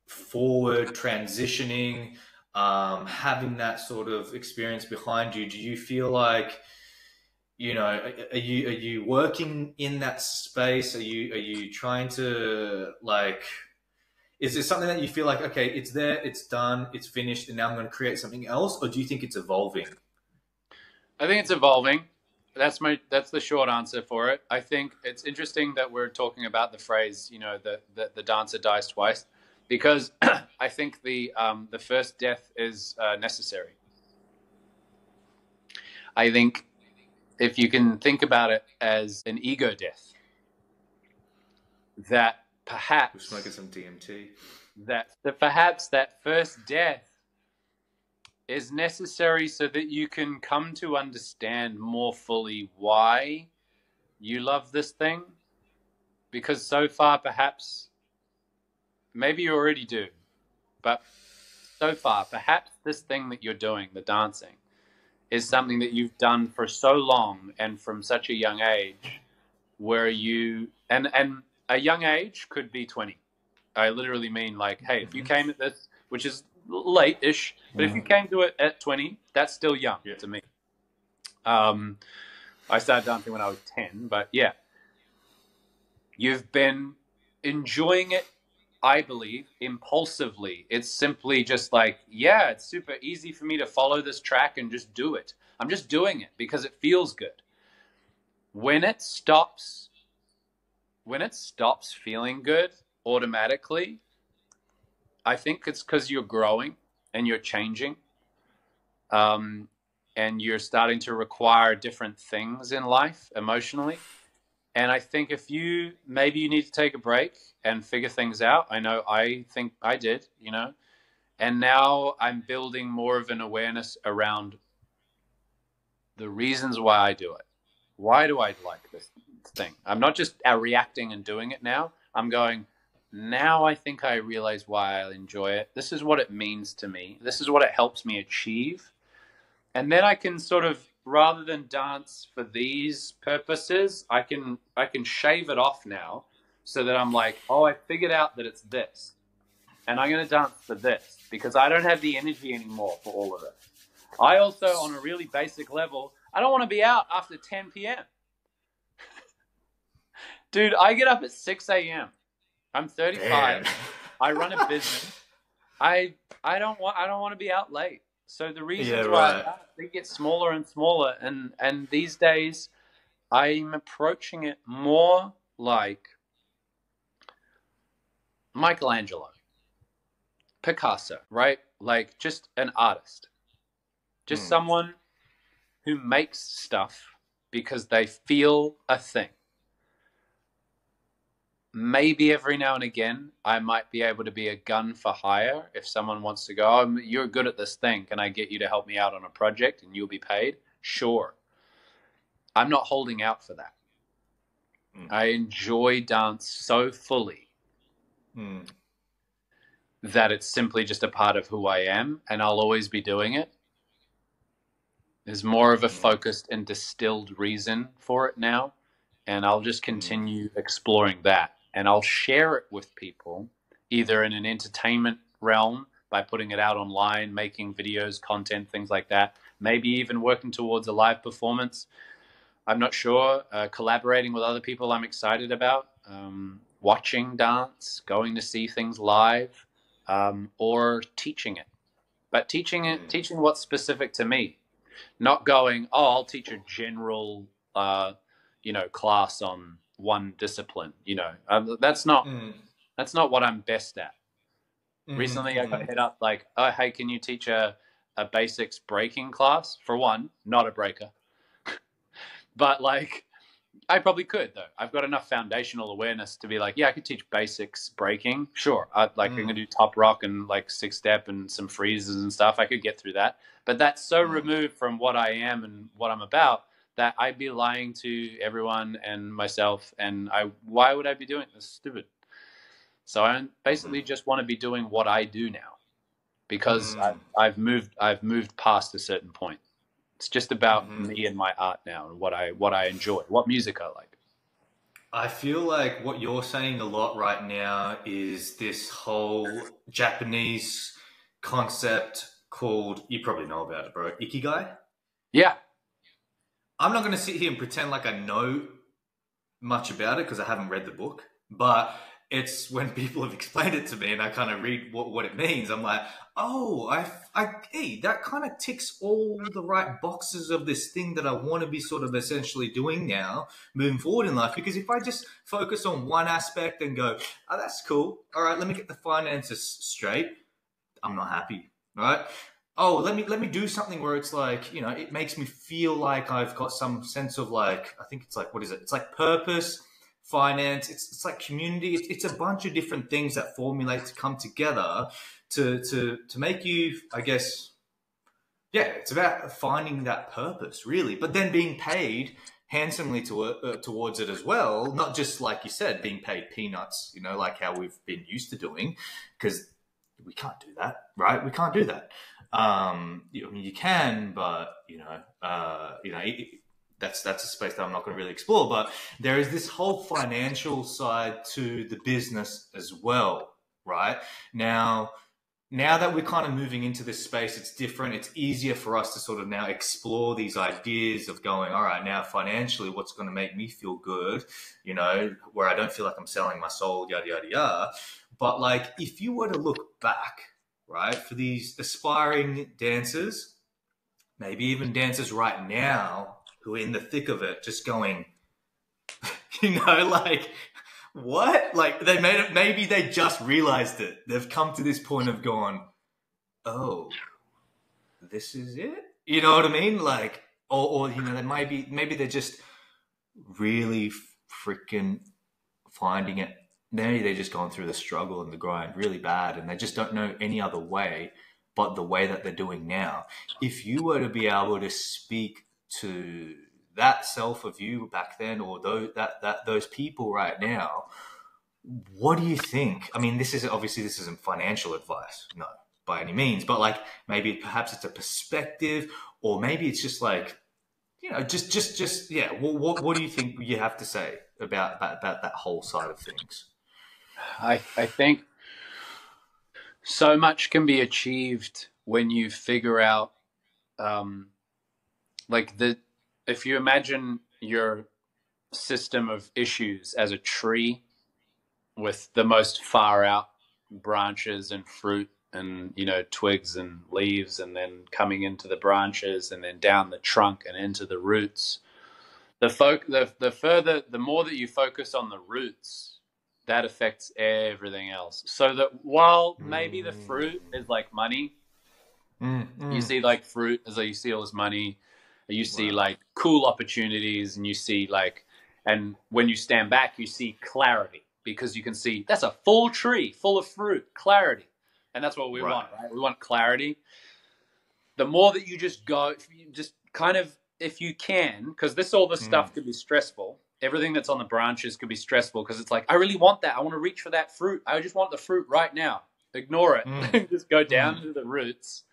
forward, transitioning, having that sort of experience behind you? Do you feel like, you know, are you working in that space? Are you trying to, like, is it something that you feel like, okay, it's there, it's done, it's finished, and now I'm going to create something else? Or do you think it's evolving? I think it's evolving. That's the short answer for it. I think it's interesting that we're talking about the phrase, you know, the dancer dies twice, because I think the first death is necessary. I think if you can think about it as an ego death, that perhaps we're smoking some DMT. That perhaps that first death is necessary so that you can come to understand more fully why you love this thing. Because so far, perhaps, maybe you already do, but so far, perhaps this thing that you're doing, the dancing, is something that you've done for so long and from such a young age, where you, and a young age could be 20, I literally mean like, hey, if you came at this, which is late-ish, but if you came to it at 20, that's still young to me. I started dancing when I was 10, but yeah, you've been enjoying it, I believe, impulsively. It's simply just like, yeah, it's super easy for me to follow this track and just do it. I'm just doing it because it feels good. When it stops feeling good automatically, I think it's because you're growing and you're changing. And you're starting to require different things in life emotionally. And I think maybe you need to take a break and figure things out. I think I did, and now I'm building more of an awareness around the reasons why I do it. Why do I like this thing? I'm not just reacting and doing it now. I'm going, now I think I realize why I enjoy it. This is what it means to me. This is what it helps me achieve. And then I can sort of, rather than dance for these purposes, I can shave it off now so that I'm like, oh, I figured out that it's this. And I'm going to dance for this because I don't have the energy anymore for all of it. I also, on a really basic level, I don't want to be out after 10 p.m. Dude, I get up at 6 a.m. I'm 35. Damn. I run a business. I don't want to be out late. So the reasons why they get smaller and smaller, and these days I'm approaching it more like Michelangelo, Picasso, right? Like just an artist, just someone who makes stuff because they feel a thing. Maybe every now and again, I might be able to be a gun for hire. If someone wants to go, oh, you're good at this thing. Can I get you to help me out on a project and you'll be paid? Sure. I'm not holding out for that. I enjoy dance so fully that it's simply just a part of who I am, and I'll always be doing it. There's more of a focused and distilled reason for it now, and I'll just continue exploring that. And I'll share it with people, either in an entertainment realm by putting it out online, making videos, content, things like that. Maybe even working towards a live performance. I'm not sure. Collaborating with other people I'm excited about. Watching dance, going to see things live, or teaching it. But teaching what's specific to me. Not going, oh, I'll teach a general, class on one discipline. That's not what I'm best at. Recently, I got hit up like, oh, hey, can you teach a basics breaking class? For one, not a breaker, but like, I probably could though. I've got enough foundational awareness to be like, yeah, I could teach basics breaking. Sure, I'm gonna do top rock and like 6-step and some freezes and stuff. I could get through that, but that's so removed from what I am and what I'm about that I'd be lying to everyone and myself. And why would I be doing it? That's stupid. So I basically just want to be doing what I do now, because I've moved past a certain point. It's just about me and my art now, and what I enjoy, what music I like. I feel like what you're saying a lot right now is this whole Japanese concept called, you probably know about it, bro, Ikigai. Yeah. I'm not going to sit here and pretend like I know much about it because I haven't read the book, but it's when people have explained it to me and I kind of read what it means, I'm like, oh, hey, that kind of ticks all the right boxes of this thing that I want to be sort of essentially doing now, moving forward in life. Because if I just focus on one aspect and go, oh, that's cool, all right, let me get the finances straight, I'm not happy, right? Oh, let me do something where it's like, it makes me feel like I've got some sense of like, I think it's like, what is it? It's like purpose, finance, it's like community. It's a bunch of different things that formulate to come together to make you, I guess, yeah, it's about finding that purpose really, but then being paid handsomely towards it as well. Not just like you said, being paid peanuts, like how we've been used to doing, because we can't do that, right? We can't do that. You can, but that's a space that I'm not going to really explore. But there is this whole financial side to the business as well, right? Now that we're kind of moving into this space, it's different. It's easier for us to sort of now explore these ideas of going, all right, now financially, what's going to make me feel good, where I don't feel like I'm selling my soul, yada, yada, yada. But like, if you were to look back, right, for these aspiring dancers, maybe even dancers right now who are in the thick of it, just going, like, what? Like, they made it, maybe they just realized it. They've come to this point of going, oh, this is it? You know what I mean? Like, or they maybe they're just really freaking finding it. Maybe they're just going through the struggle and the grind really bad, and they just don't know any other way but the way that they're doing now. If you were to be able to speak to that self of you back then, or those people right now, what do you think? I mean, this isn't financial advice, no, by any means, but like maybe perhaps it's a perspective, or maybe it's just like, just yeah. What do you think you have to say about that whole side of things? I think so much can be achieved when you figure out, if you imagine your system of issues as a tree with the most far out branches and fruit and, twigs and leaves, and then coming into the branches and then down the trunk and into the roots. The more that you focus on the roots, that affects everything else. So that while maybe the fruit is like money, you see like fruit as like you see all this money, you see like cool opportunities, and you see like, and when you stand back, you see clarity, because you can see that's a full tree full of fruit, clarity. And that's what we want, right? We want clarity. The more that you just go, if you can, because all this stuff could be stressful. Everything that's on the branches could be stressful, because it's like, I really want that. I want to reach for that fruit. I just want the fruit right now. Ignore it. Just go down to the roots.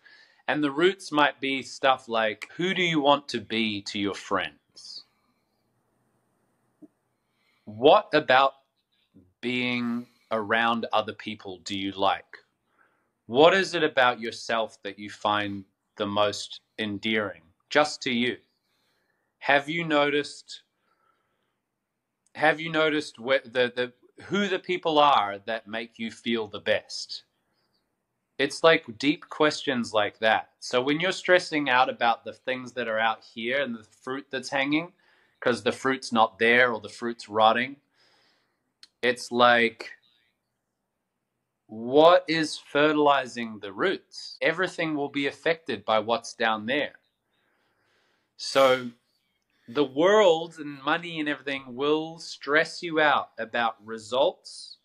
And the roots might be stuff like, who do you want to be to your friends? What about being around other people do you like? What is it about yourself that you find the most endearing, just to you? Have you noticed who the people are that make you feel the best? It's like deep questions like that. So when you're stressing out about the things that are out here and the fruit that's hanging, because the fruit's not there or the fruit's rotting, it's like, what is fertilizing the roots? Everything will be affected by what's down there. So the world and money and everything will stress you out about results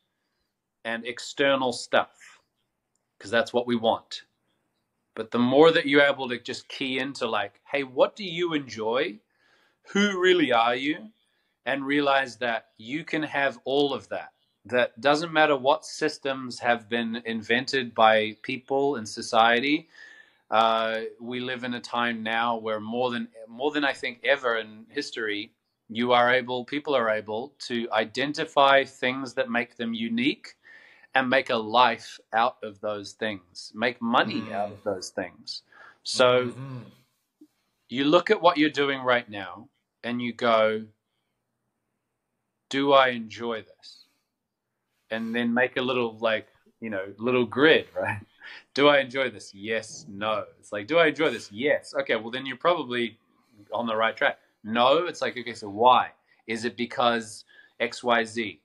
and external stuff, because that's what we want. But the more that you're able to just key into like, hey, what do you enjoy? Who really are you? And realize that you can have all of that. That doesn't matter what systems have been invented by people in society. We live in a time now where more than I think ever in history, people are able to identify things that make them unique and make a life out of those things, make money out of those things. So you look at what you're doing right now and you go, do I enjoy this? And then make a little little grid, right? Do I enjoy this? Yes, no. It's like, do I enjoy this? Yes. Okay, well then you're probably on the right track. No, it's like, okay, so why? Is it because X, Y, Z?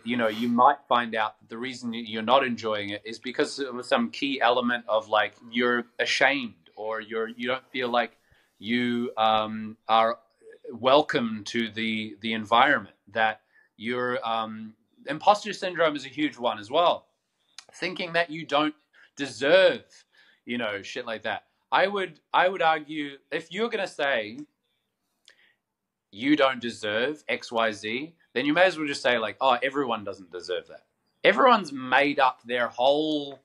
You might find out that the reason you're not enjoying it is because of some key element of like, you're ashamed, or you don't feel like you are welcome to the environment, that you're imposter syndrome is a huge one as well. Thinking that you don't deserve, shit like that. I would argue, if you're going to say you don't deserve X, Y, Z, then you may as well just say like, oh, everyone doesn't deserve that. Everyone's made up their whole,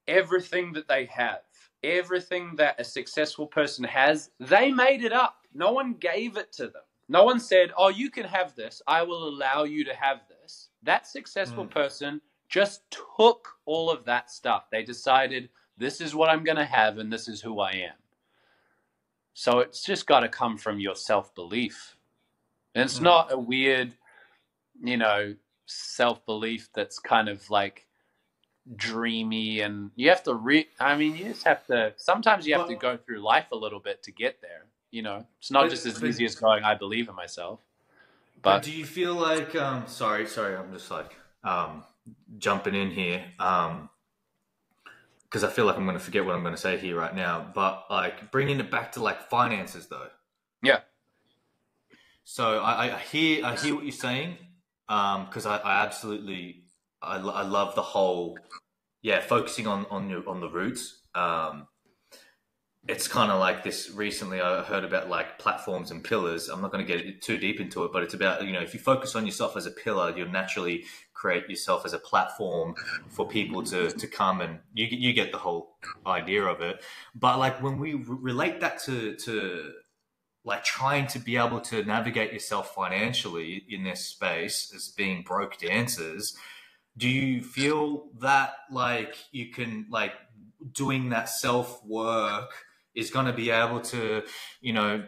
everything that they have, everything that a successful person has, they made it up. No one gave it to them. No one said, oh, you can have this. I will allow you to have this. That successful person just took all of that stuff. They decided, this is what I'm going to have and this is who I am. So it's just got to come from your self-belief. And it's not a weird, you know, self-belief that's kind of like dreamy, and you have to you just have to, sometimes you have to go through life a little bit to get there. You know, it's not just as easy as going, I believe in myself. But do you feel like, sorry, I'm just like jumping in here, because I feel like I'm going to forget what I'm going to say here right now, but like bringing it back to like finances though. Yeah. So I hear what you're saying, because I absolutely, I love the whole, focusing on the roots. It's kind of like this. Recently, I heard about like platforms and pillars. I'm not going to get too deep into it, but it's about, you know, if you focus on yourself as a pillar, you'll naturally create yourself as a platform for people to come, and you get the whole idea of it. But like when we relate that to like trying to be able to navigate yourself financially in this space as being broke dancers, do you feel that like you can, like doing that self work is going to be able to, you know,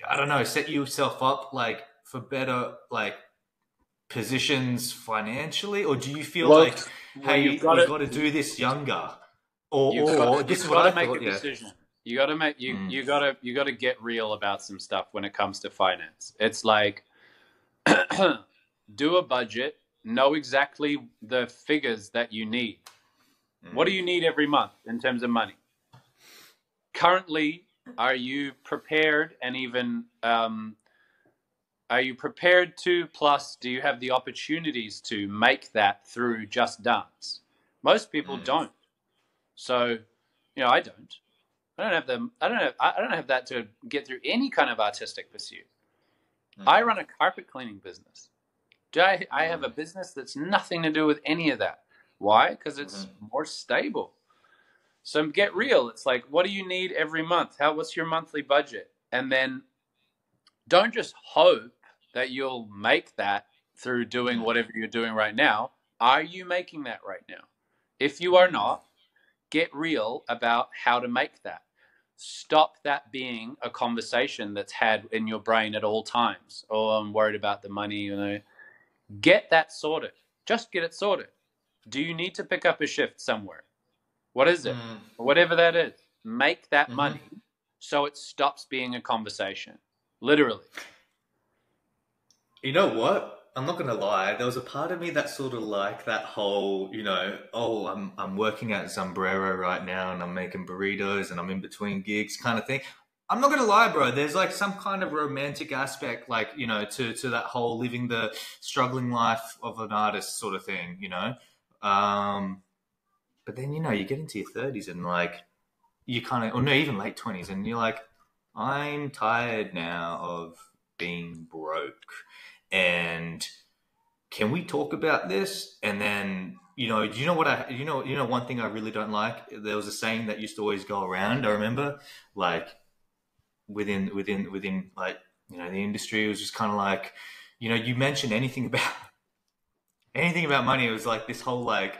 I don't know, set yourself up like for better like positions financially? Or do you feel like, hey, you've got to do this younger? Or this is what I make a decision. You got to make you got to get real about some stuff when it comes to finance. It's like do a budget, know exactly the figures that you need. What do you need every month in terms of money? Currently, are you prepared, and even are you prepared to, plus do you have the opportunities to make that through Just Dance? Most people don't. So, you know, I don't. I don't have that to get through any kind of artistic pursuit. I run a carpet cleaning business. I have a business that's nothing to do with any of that. Why? Because it's more stable. So get real. It's like, what do you need every month? What's your monthly budget? And then don't just hope that you'll make that through doing whatever you're doing right now. Are you making that right now? If you are not, get real about how to make that. Stop that being a conversation that's had in your brain at all times. Oh, I'm worried about the money, you know. Get that sorted. Just get it sorted. Do you need to pick up a shift somewhere? What is it? Whatever that is. Make that money so it stops being a conversation. Literally. You know what? I'm not going to lie. There was a part of me that sort of like that whole, you know, oh, I'm working at Sombrero right now and I'm making burritos and I'm in between gigs kind of thing. I'm not going to lie, bro. There's like some kind of romantic aspect, like, you know, to that whole living the struggling life of an artist sort of thing, you know. But then, you know, you get into your 30s and like you kind of, or no, even late 20s, and you're like, I'm tired now of being broke. And can we talk about this? And then, you know, you know, one thing I really don't like, there was a saying that used to always go around. I remember, like, within like, you know, the industry, it was just kind of like, you know, you mentioned anything about money, it was like this whole like,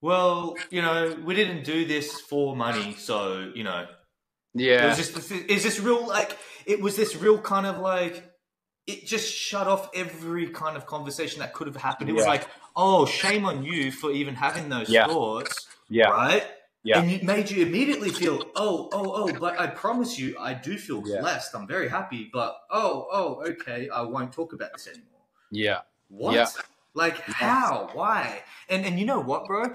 well, you know, we didn't do this for money, so, you know, yeah, it was this real kind of like, it just shut off every kind of conversation that could have happened. It was like, oh, shame on you for even having those thoughts, right? Yeah. And it made you immediately feel, oh, but I promise you, I do feel blessed. I'm very happy, but okay, I won't talk about this anymore. Yeah. What? Yeah. Like, how? Why? And you know what, bro?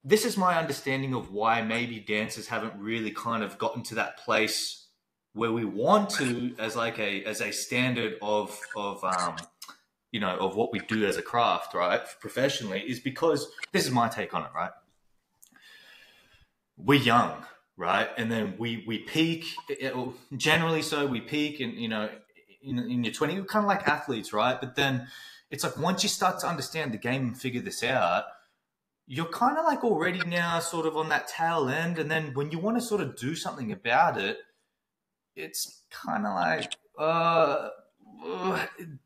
This is my understanding of why maybe dancers haven't really kind of gotten to that place where we want to, as a standard of you know, of what we do as a craft, right, professionally, is because this is my take on it, right? We're young, right, and then we peak. Generally, so we peak, and you know, in your 20s, we're kind of like athletes, right? But then it's like once you start to understand the game and figure this out, you're kind of like already now sort of on that tail end, and then when you want to sort of do something about it, it's kind of like,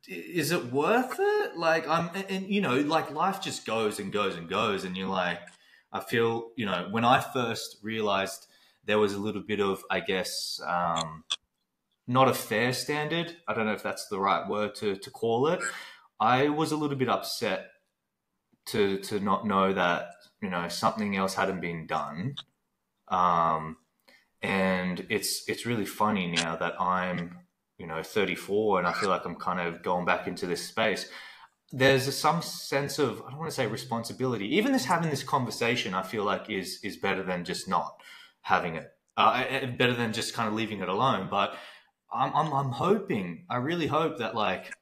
is it worth it? Like, and you know, like life just goes and goes and goes, and you're like, I feel, you know, when I first realized there was a little bit of, I guess, not a fair standard. I don't know if that's the right word to call it. I was a little bit upset to not know that, you know, something else hadn't been done. And it's really funny now that I'm, you know, 34, and I feel like I'm kind of going back into this space. There's some sense of, I don't want to say responsibility. Even this having this conversation, I feel like is better than just not having it. Better than just kind of leaving it alone. But I'm hoping, I really hope that like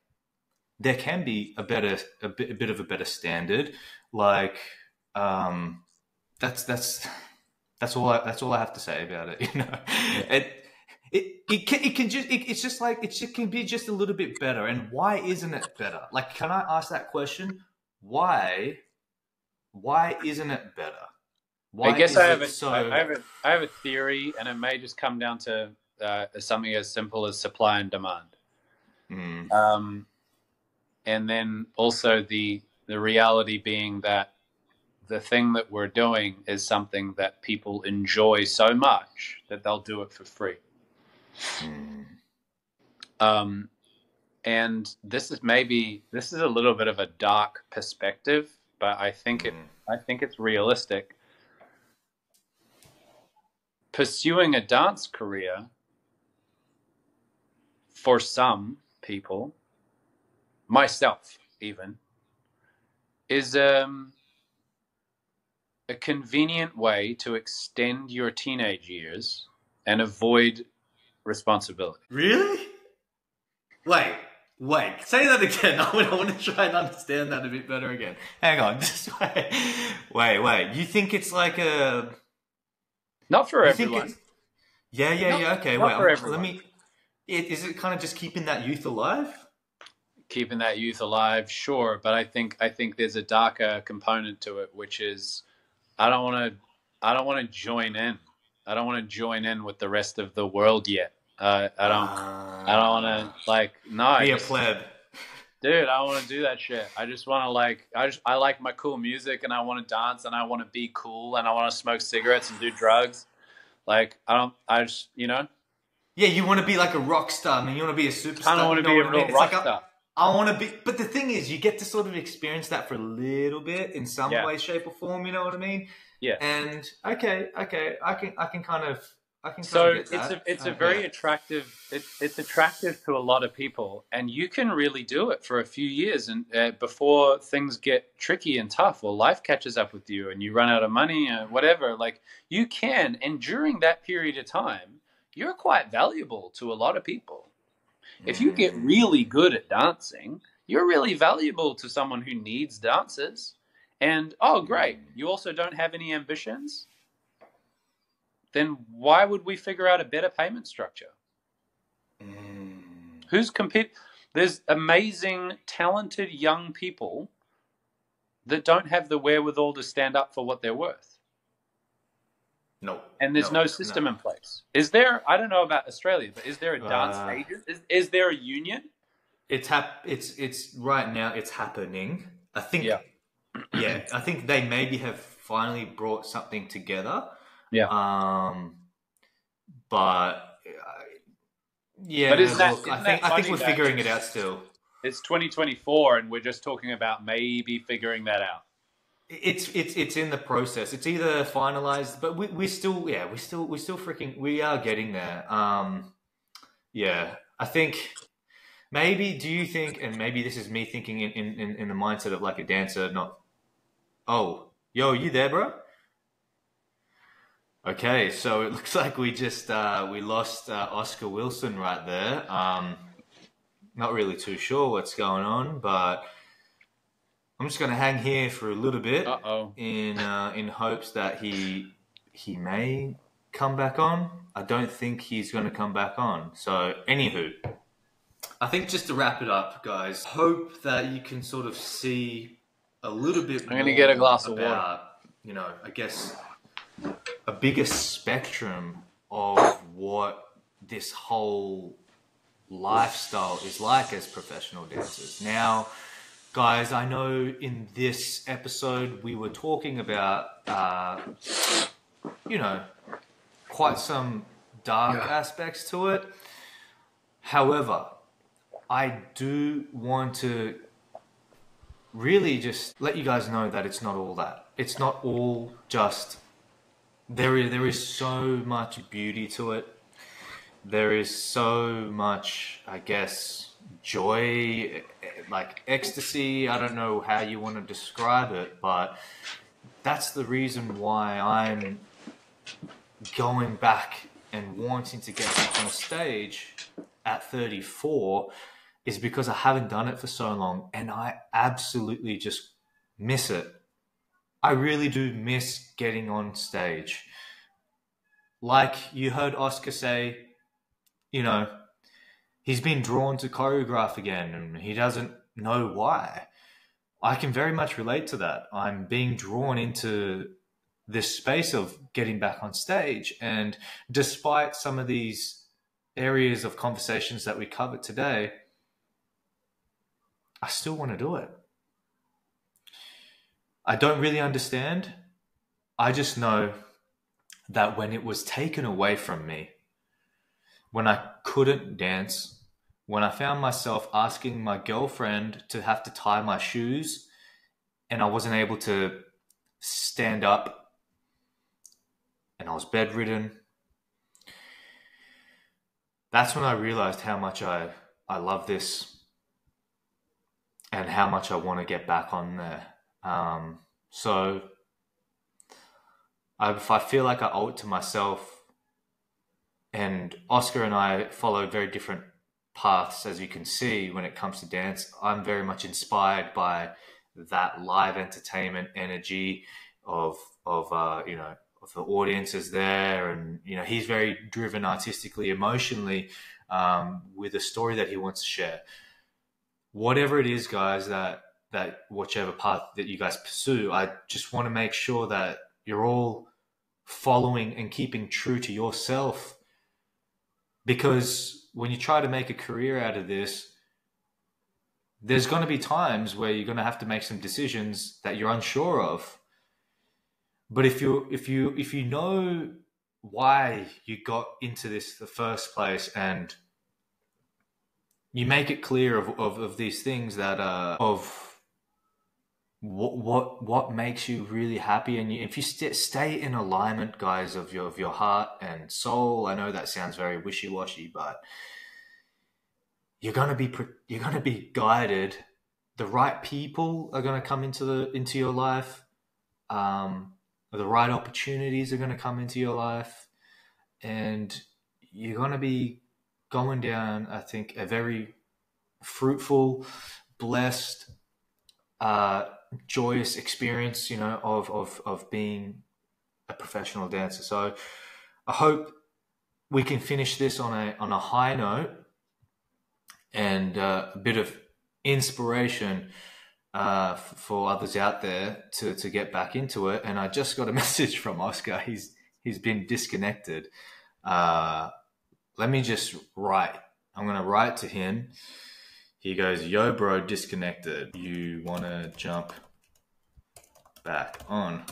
there can be a bit of a better standard. Like that's all I have to say about it. You know, it can just it's just like it can be just a little bit better. And why isn't it better? Like, can I ask that question? Why isn't it better? Why I guess is I have it I have a theory, and it may just come down to something as simple as supply and demand. And then also the reality being that the thing that we're doing is something that people enjoy so much that they'll do it for free. And this is a little bit of a dark perspective, but I think it's realistic. Pursuing a dance career for some people, myself even, is a convenient way to extend your teenage years and avoid responsibility. Really? Wait. Say that again. I want to try and understand that a bit better again. Hang on. Just wait. You think it's like a... Not for everyone. Yeah. Okay, not for everyone. Is it kind of just keeping that youth alive? Keeping that youth alive, sure. But I think there's a darker component to it, which is I don't want to join in. I don't want to join in with the rest of the world yet. I don't want to be a pleb. Dude, I don't want to do that shit. I just want to I like my cool music, and I want to dance, and I want to be cool, and I want to smoke cigarettes and do drugs. Like, you know. Yeah, you want to be like a rock star. I mean, you want to be a superstar. I don't want to be a real rock star. I want to be, but the thing is, you get to sort of experience that for a little bit in some way, shape, or form. You know what I mean? Yeah. And okay, I can kind of. So it's a very attractive. It's attractive to a lot of people, and you can really do it for a few years, and before things get tricky and tough, or life catches up with you, and you run out of money, or whatever. Like, you can, and during that period of time, you're quite valuable to a lot of people. If you get really good at dancing, you're really valuable to someone who needs dancers. And oh, great, you also don't have any ambitions. Then why would we figure out a better payment structure? Who's compete? There's amazing, talented young people that don't have the wherewithal to stand up for what they're worth. No. And there's no system in place. Is there? I don't know about Australia, but is there a dance agent? Is there a union? It's right now. It's happening. I think. Yeah. I think they maybe have finally brought something together. Yeah. But I think we're figuring it out still. It's 2024, and we're just talking about maybe figuring that out. It's in the process. It's either finalized, but we are getting there. I think maybe. Do you think? And maybe this is me thinking in the mindset of like a dancer. Not. Oh, yo, you there, bro? Okay, so it looks like we just we lost Oscar Wilson right there. Not really too sure what's going on, but I'm just going to hang here for a little bit in hopes that he may come back on. I don't think he's going to come back on. So, anywho, I think just to wrap it up, guys, hope that you can sort of see a little bit more. I'm going to get a glass of water. You know, I guess a bigger spectrum of what this whole lifestyle is like as professional dancers. Now, guys, I know in this episode we were talking about, quite some dark aspects to it. However, I do want to really just let you guys know that it's not all that. It's not all just... There is so much beauty to it. There is so much, I guess, joy, like ecstasy. I don't know how you want to describe it, but that's the reason why I'm going back and wanting to get back on stage at 34, is because I haven't done it for so long, and I absolutely just miss it. I really do miss getting on stage. Like you heard Oscar say, he's been drawn to choreograph again and he doesn't know why. I can very much relate to that. I'm being drawn into this space of getting back on stage. And despite some of these areas of conversations that we covered today, I still want to do it. I don't really understand. I just know that when it was taken away from me, when I couldn't dance, when I found myself asking my girlfriend to have to tie my shoes and I wasn't able to stand up and I was bedridden, that's when I realized how much I love this and how much I want to get back on there. So if I feel like I owe it to myself, and Oscar and I follow very different paths, as you can see, when it comes to dance. I'm very much inspired by that live entertainment energy of the audiences there, and he's very driven artistically, emotionally, with a story that he wants to share. Whatever it is, guys, that whichever path that you guys pursue, I just want to make sure that you're all following and keeping true to yourself. Because when you try to make a career out of this, there's going to be times where you're going to have to make some decisions that you're unsure of. But if you know why you got into this the first place, and you make it clear of these things that of what makes you really happy, and if you stay in alignment, guys, of your heart and soul. I know that sounds very wishy-washy, but you're gonna be guided. The right people are gonna come into your life. The right opportunities are gonna come into your life, and you're gonna be going down, I think, a very fruitful, blessed, joyous experience, of being a professional dancer. So I hope we can finish this on a high note and a bit of inspiration for others out there to get back into it. And I just got a message from Oscar. He's been disconnected. Let me just write. I'm going to write to him. He goes, "Yo, bro, disconnected. You want to jump back on?"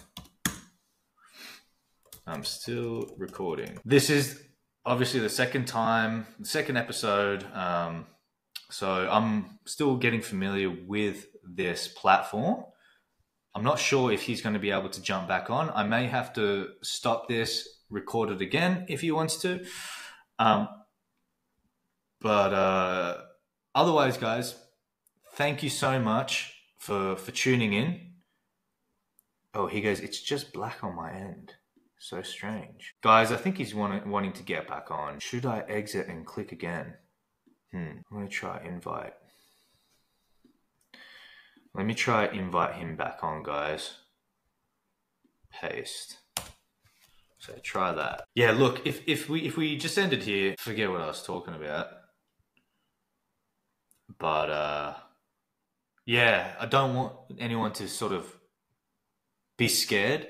I'm still recording. This is obviously the second episode. So I'm still getting familiar with this platform. I'm not sure if he's going to be able to jump back on. I may have to stop this, record it again if he wants to. But otherwise, guys, thank you so much for tuning in. Oh, he goes, "It's just black on my end. So strange." Guys, I think he's wanting to get back on. Should I exit and click again? I'm going to try invite. Let me try invite him back on, guys. Paste. So try that. Yeah, look, if we just ended here, forget what I was talking about. But yeah, I don't want anyone to sort of be scared,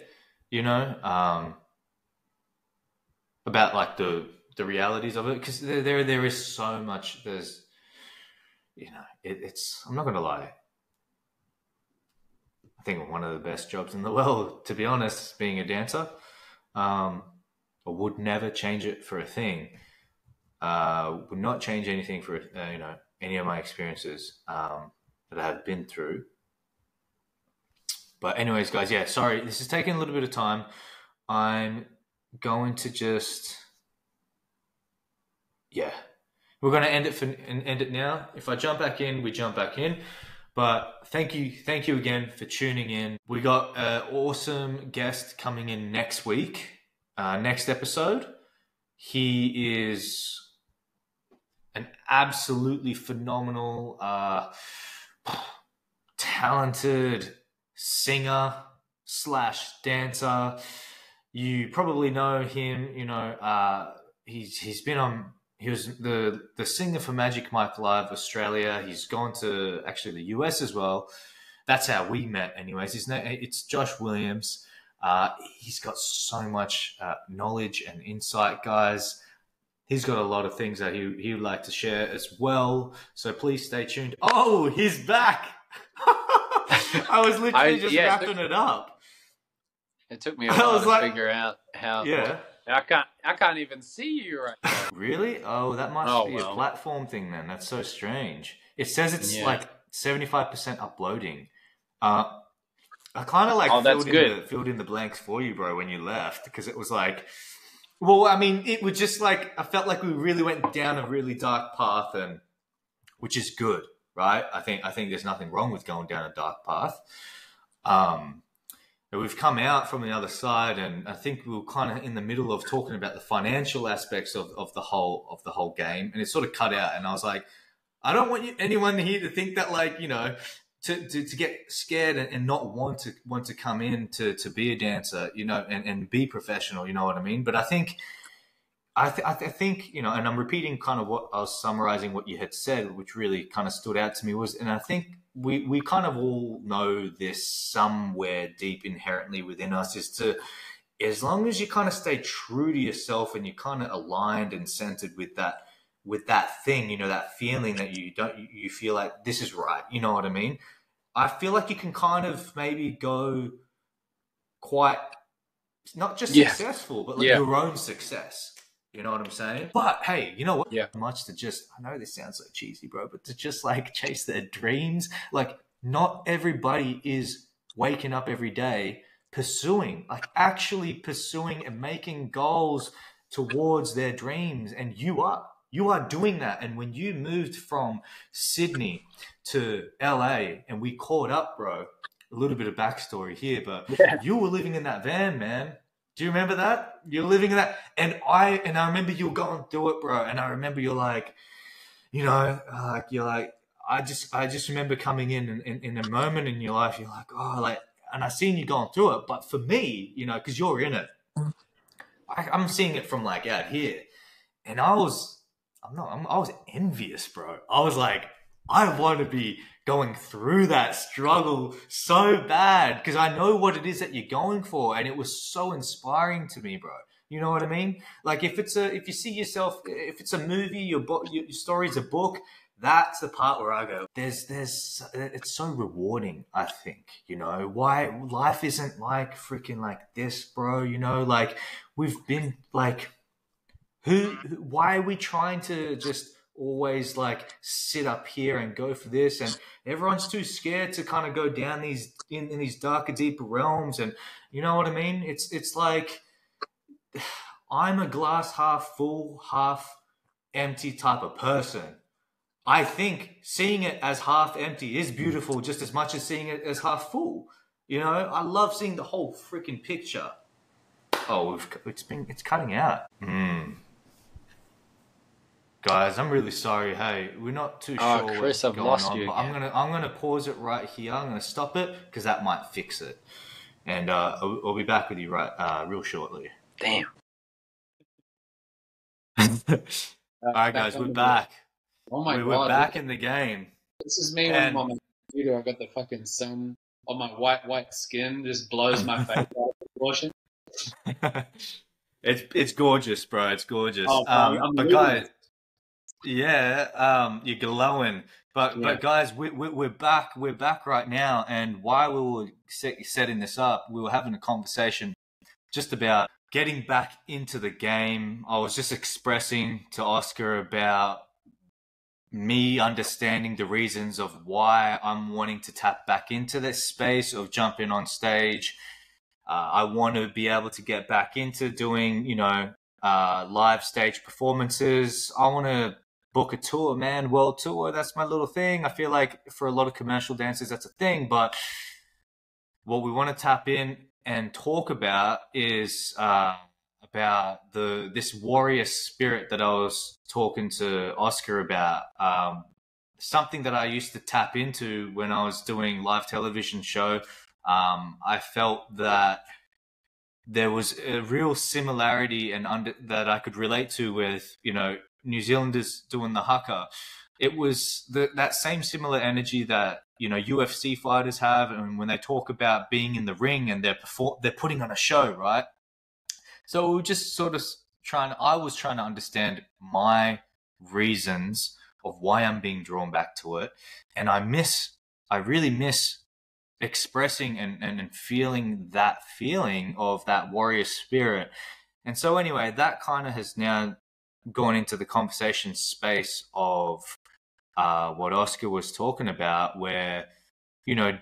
about like the the realities of it, because there is so much. There's, it's. I'm not gonna lie. I think one of the best jobs in the world, to be honest, being a dancer. I would never change it for a thing. Would not change anything for any of my experiences that I have been through. But anyways, guys, yeah, sorry, this is taking a little bit of time. I'm going to just, we're going to end it now. If I jump back in, we jump back in. But thank you again for tuning in. We got an awesome guest coming in next week, next episode. He is an absolutely phenomenal, talented singer / dancer. You probably know him. He was the singer for Magic Mike Live Australia. He's gone to actually the US as well. That's how we met, anyways. It's Josh Williams. He's got so much knowledge and insight, guys. He's got a lot of things that he would like to share as well. So please stay tuned. Oh, he's back. I was literally just wrapping it up. It took me a while to figure out how. Yeah. I can't even see you right now. Really? Oh, that must be a platform thing then. That's so strange. It says it's like 75% uploading. I kind of filled in the blanks for you, bro, when you left, because it was like, well, I mean, it was just like, I felt like we really went down a really dark path, and which is good, right? I think there's nothing wrong with going down a dark path. We've come out from the other side, and I think we were kind of in the middle of talking about the financial aspects of the whole game, and it sort of cut out. And I was like, I don't want anyone here to think that, like, to get scared and not want to come in to be a dancer, and be professional, you know what I mean? But I think, and I'm repeating kind of what I was summarizing what you had said, which really kind of stood out to me and I think we kind of all know this somewhere deep inherently within us, is to, as long as you kind of stay true to yourself and you're kind of aligned and centered with that thing, that feeling that you feel like this is right. You know what I mean? I feel like you can kind of maybe go quite, not just successful, but like your own success. You know what I'm saying? But hey, you know what? Yeah. Much to just, I know this sounds so cheesy, bro, but to just like chase their dreams. Like, not everybody is waking up every day actually pursuing and making goals towards their dreams. And you are doing that. And when you moved from Sydney to LA and we caught up, bro, a little bit of backstory here, but you were living in that van, man. Do you remember that? You're living in that. And I remember you were going through it, bro. And I remember you're like, I just remember coming in a moment in your life, you're like, oh, like, and I seen you going through it. But for me, because you're in it, I'm seeing it from like out here. And I was envious, bro. I was like, I want to be going through that struggle so bad, because I know what it is that you're going for, and it was so inspiring to me, bro. You know what I mean? Like, if you see yourself, if it's a movie, your story's a book, that's the part where I go, it's so rewarding, I think, why life isn't like freaking like this, bro, like we've been like, why are we trying to just always like sit up here and go for this, and everyone's too scared to kind of go down these in these darker, deeper realms, and you know what I mean? It's like, I'm a glass half full, half empty type of person. I think seeing it as half empty is beautiful just as much as seeing it as half full. I love seeing the whole freaking picture. Oh, it's cutting out. Guys, I'm really sorry. Hey, we're not too sure Chris, what's I've going lost on, you but again. I'm gonna pause it right here. I'm gonna stop it because that might fix it, and I'll be back with you real shortly. Damn. All right, guys, we're back. Oh my God, we're back in the game. This is me when I'm on my computer. I've got the fucking sun on my white skin, just blows my face out of proportion. It's gorgeous, bro. It's gorgeous. Oh, bro, I'm But living guys, it. yeah, you're glowing. Yeah. But guys, we're back. We're back right now. And while we were setting this up, we were having a conversation just about getting back into the game. I was just expressing to Oscar about me understanding the reasons of why I'm wanting to tap back into this space of jumping on stage. I want to be able to get back into doing, live stage performances. I want to book a tour, man, world tour. That's my little thing. I feel like for a lot of commercial dancers, that's a thing. But what we want to tap in and talk about is about this warrior spirit that I was talking to Oscar about. Something that I used to tap into when I was doing live television show. I felt that there was a real similarity that I could relate to with, New Zealanders doing the haka. It was that same similar energy that, UFC fighters have, and when they talk about being in the ring and they're putting on a show, right? So we were just sort of I was trying to understand my reasons of why I'm being drawn back to it. And I really miss expressing and feeling that feeling of that warrior spirit. And so anyway, that kind of has now gone into the conversation space of what Oscar was talking about, where,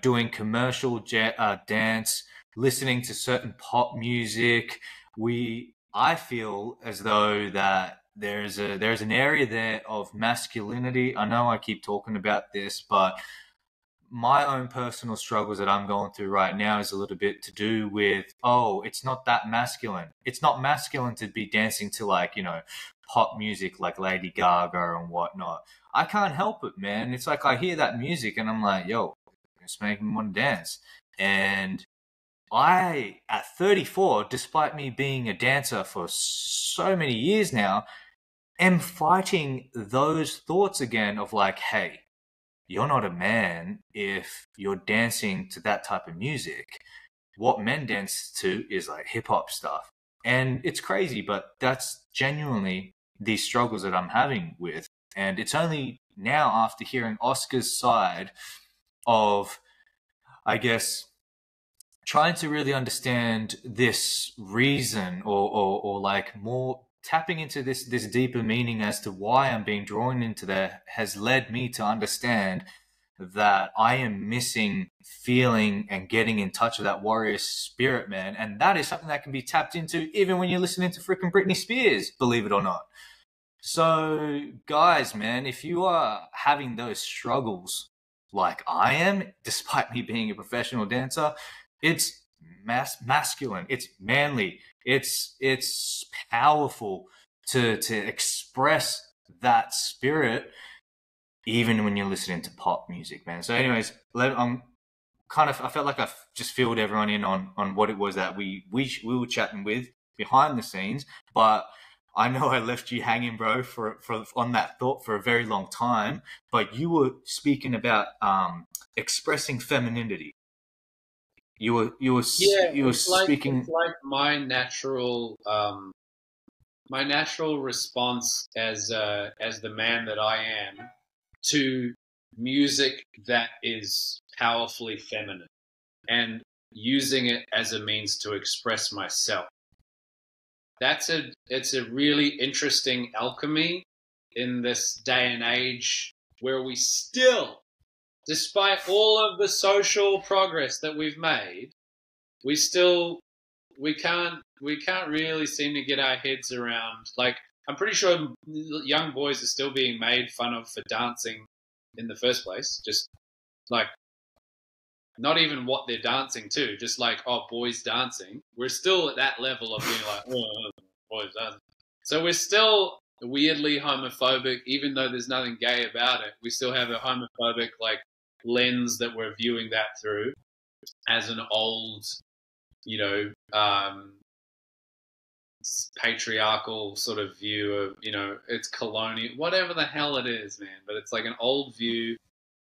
doing commercial dance, listening to certain pop music, I feel as though that there's an area there of masculinity. I know I keep talking about this, but my own personal struggles that I'm going through right now is a little bit to do with, it's not that masculine. It's not masculine to be dancing to, like, pop music like Lady Gaga and whatnot. I can't help it, man. It's like I hear that music and I'm like, yo, it's making me want to dance. And I, at 34, despite me being a dancer for so many years now, am fighting those thoughts again of like, hey, you're not a man if you're dancing to that type of music. What men dance to is like hip hop stuff. And it's crazy, but that's genuinely these struggles that I'm having with. And it's only now, after hearing Oscar's side of, I guess, trying to really understand this reason or like more tapping into this deeper meaning as to why I'm being drawn into that, has led me to understand that I am missing feeling and getting in touch with that warrior spirit, man. And that is something that can be tapped into even when you're listening to freaking Britney Spears, believe it or not. So guys, man, if you are having those struggles like I am, despite me being a professional dancer, it's masculine, it's manly, it's powerful to express that spirit even when you're listening to pop music, man. So anyways, I felt like I just filled everyone in on what it was that we were chatting with behind the scenes, but I know I left you hanging, bro, for on that thought for a very long time. But you were speaking about expressing femininity. You were Yeah, speaking. it's like my natural response as the man that I am to music that is powerfully feminine and using it as a means to express myself. It's a really interesting alchemy in this day and age where we still, despite all of the social progress that we've made, we can't really seem to get our heads around. Like, I'm pretty sure young boys are still being made fun of for dancing in the first place. Just like, not even what they're dancing to, just like, oh, boys dancing. We're still at that level of being like, oh, boys dancing. So we're still weirdly homophobic, even though there's nothing gay about it. We still have a homophobic like lens that we're viewing that through as an old, patriarchal sort of view of, it's colonial, whatever the hell it is, man. But it's like an old view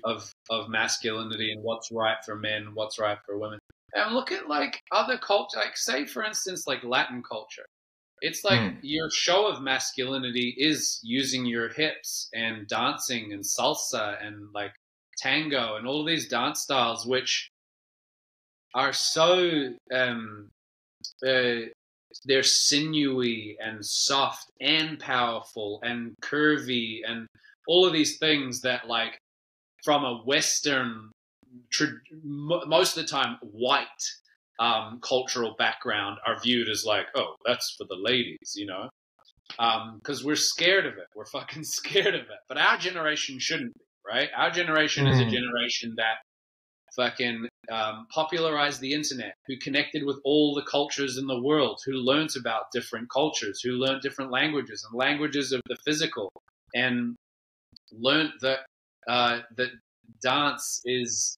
of masculinity and what's right for men, what's right for women. And look at like other culture, like say for instance, like Latin culture. It's like your show of masculinity is using your hips and dancing and salsa and like tango and all of these dance styles, which are so they're sinewy and soft and powerful and curvy and all of these things that, like, from a Western, most of the time white cultural background, are viewed as like, oh, that's for the ladies, you know, because we're scared of it. We're fucking scared of it. But our generation shouldn't be, right? Our generation is a generation that fucking popularized the internet, who connected with all the cultures in the world, who learnt about different cultures, who learned different languages and languages of the physical, and learnt that that dance is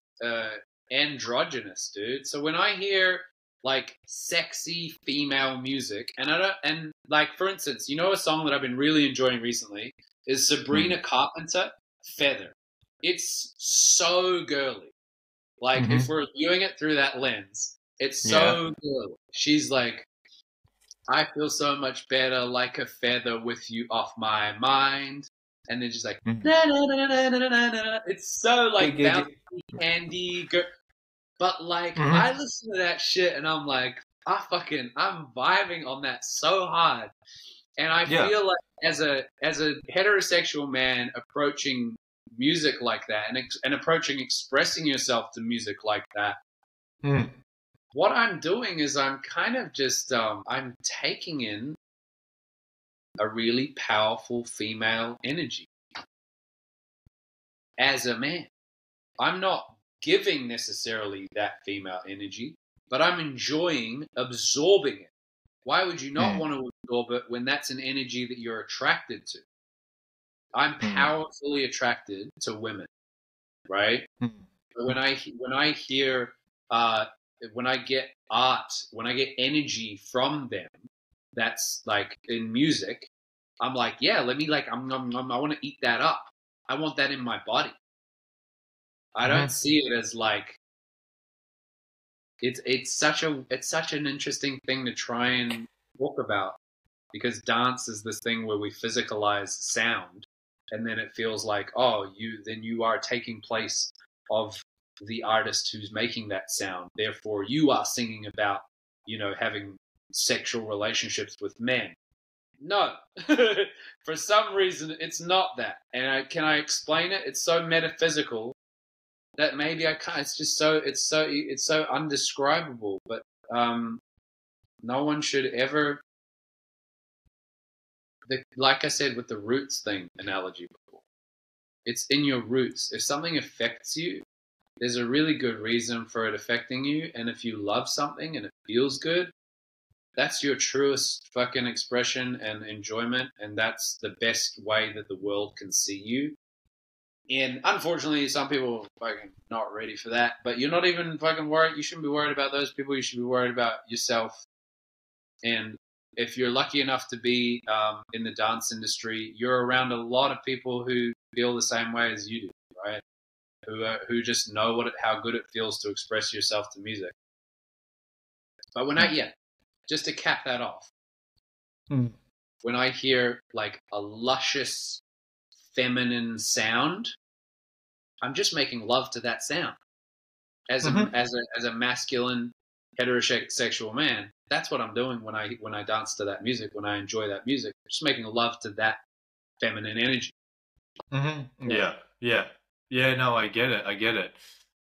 androgynous, dude. So when I hear like sexy female music, and like, for instance, you know, a song that I've been really enjoying recently is Sabrina Carpenter, Feather. It's so girly. Like, if we're viewing it through that lens, it's so girly. She's like, I feel so much better like a feather with you off my mind. And then just like, na, na, na, na, na, na, na. It's so like bouncy, candy. But like, I listen to that shit and I'm like, I'm vibing on that so hard. And I feel like as a heterosexual man approaching music like that and approaching expressing yourself to music like that, what I'm doing is I'm kind of just I'm taking in a really powerful female energy as a man. I'm not giving necessarily that female energy, but I'm enjoying absorbing it. Why would you not want to absorb it when that's an energy that you're attracted to? I'm powerfully attracted to women, right? When I hear, when I get art, when I get energy from them, that's like in music, I'm like, yeah, let me like, I want to eat that up. I want that in my body. I don't see it as like, it's such an interesting thing to try and talk about, because dance is this thing where we physicalize sound, and then it feels like, oh, you are taking place of the artist who's making that sound. Therefore, you are singing about, you know, having sexual relationships with men. No, for some reason, it's not that. And can I explain it? It's so metaphysical that maybe I can't. It's just it's so undescribable. But no one should ever. Like I said with the roots thing analogy before, it's in your roots. If something affects you, there's a really good reason for it affecting you. And if you love something and it feels good, that's your truest fucking expression and enjoyment. And that's the best way that the world can see you. And unfortunately, some people are fucking not ready for that. But you're not even fucking worried. You shouldn't be worried about those people. You should be worried about yourself. And if you're lucky enough to be in the dance industry, you're around a lot of people who feel the same way as you do, right? Who just know how good it feels to express yourself to music. But we're not yet. Just to cap that off, when I hear like a luscious feminine sound, I'm just making love to that sound. As a masculine heterosexual man, that's what I'm doing when I dance to that music, when I enjoy that music. Just making love to that feminine energy. Yeah. No, I get it.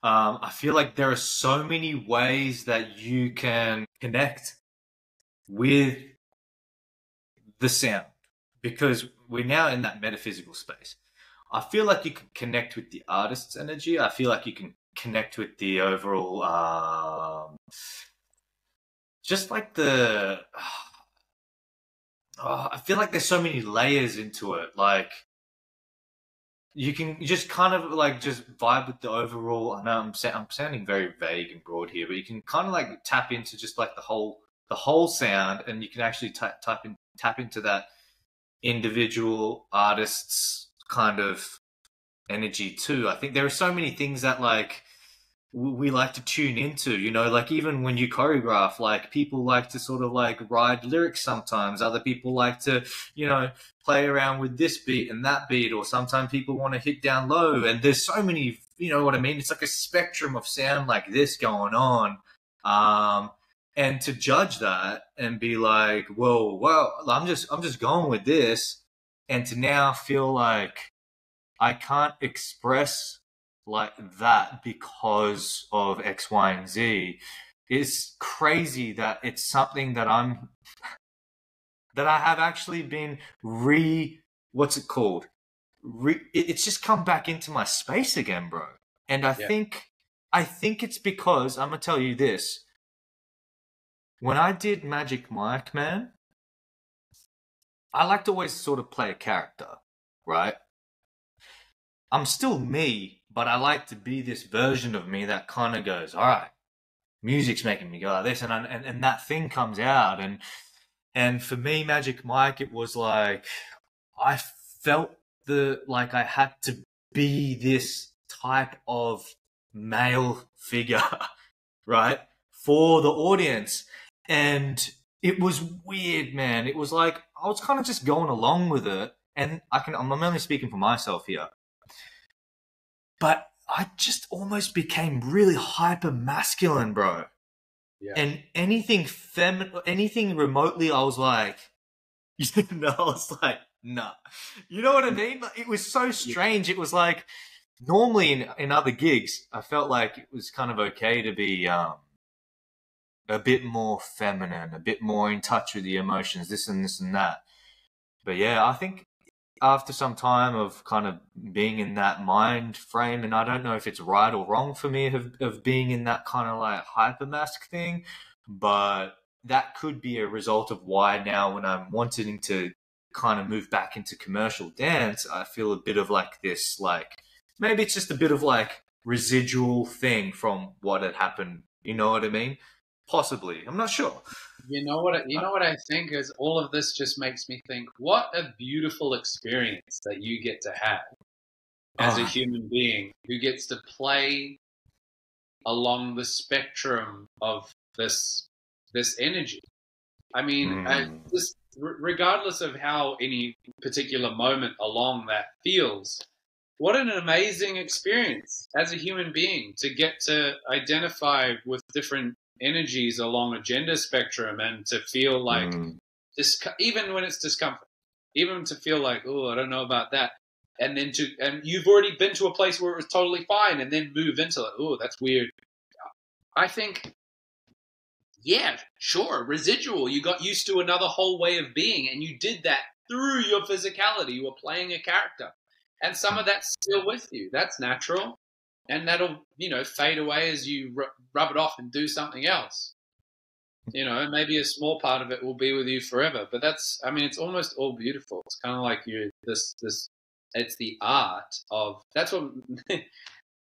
I feel like there are so many ways that you can connect with the sound, because we're now in that metaphysical space. I feel like you can connect with the artist's energy. I feel like you can connect with the overall, just like I feel like there's so many layers into it. Like, you just kind of like just vibe with the overall. I know I'm sounding very vague and broad here, but you can kind of like tap into just like the whole sound, and you can actually tap into that individual artist's kind of energy too. I think there are so many things that like we like to tune into, you know, like even when you choreograph, like people like to sort of like ride lyrics sometimes. Other people like to, you know, play around with this beat and that beat, or sometimes people want to hit down low. And there's so many, you know what I mean? It's like a spectrum of sound like this going on. Um, and to judge that and be like, well, I'm just going with this, and to now feel like I can't express like that because of X, Y, and Z. It's crazy that it's something that I have actually been what's it called? It's just come back into my space again, bro. And Yeah. I think it's because I'm gonna tell you this. When I did Magic Mike, man, I like to always sort of play a character, right? I'm still me, but I like to be this version of me that kind of goes, all right, music's making me go like this, and that thing comes out, and for me, Magic Mike, it was like I felt like I had to be this type of male figure, right, for the audience, and it was weird, man. It was like I was kind of just going along with it, and I'm only speaking for myself here, but I just almost became really hyper masculine, bro. Yeah. And anything feminine, anything remotely, I was like, I was like, nah. You know what I mean? It was so strange. It was like, normally in other gigs, I felt like it was kind of okay to be a bit more feminine, a bit more in touch with the emotions, this and this and that. But yeah, I think after some time of kind of being in that mind frame, and I don't know if it's right or wrong for me of being in that kind of like hypermask thing, but that could be a result of why now when I'm wanting to kind of move back into commercial dance, I feel a bit of like this, like maybe it's just a bit of like residual thing from what had happened. You know what I mean? Possibly. I'm not sure. You know what I think is all of this just makes me think, what a beautiful experience that you get to have as a Oh, human being who gets to play along the spectrum of this energy. I mean, mm, just regardless of how any particular moment along that feels, what an amazing experience as a human being to get to identify with different energies along a gender spectrum and to feel like mm. even when it's discomfort, even to feel like, oh, I don't know about that. And then and you've already been to a place where it was totally fine and then move into like, oh, that's weird. I think, yeah, sure, residual. You got used to another whole way of being, and you did that through your physicality. You were playing a character, and some of that's still with you. That's natural, and that'll fade away as you rub it off and do something else. Maybe a small part of it will be with you forever. But I mean, it's almost all beautiful. It's kind of like this. It's the art of that's what.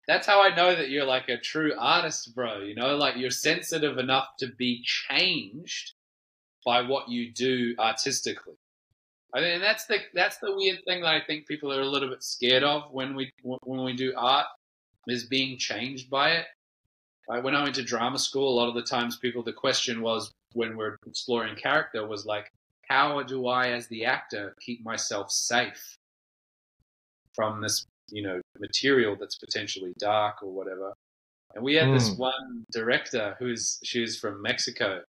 That's how I know that you're like a true artist, bro. Like you're sensitive enough to be changed by what you do artistically. I mean, that's the weird thing that I think people are a little bit scared of when we do art, is being changed by it. Like when I went to drama school, a lot of the times the question was when we're exploring character was like, how do I, as the actor, keep myself safe from this material that's potentially dark or whatever. And we had this Mm. one director she was from Mexico,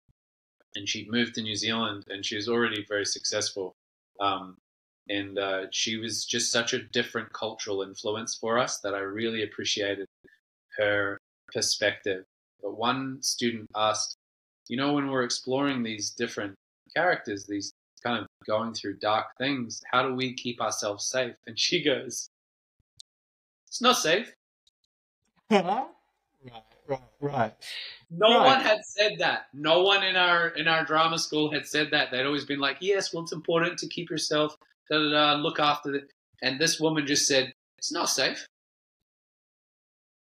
and she'd moved to New Zealand, and she was already very successful. And she was just such a different cultural influence for us that I really appreciated her perspective. But one student asked, when we're exploring these different characters, these kind of going through dark things, how do we keep ourselves safe? And she goes, it's not safe. Right, right. No Right. one had said that. No one in our drama school had said that. They'd always been like, "Yes, well, it's important to keep yourself, da da da, look after it." And this woman just said, "It's not safe."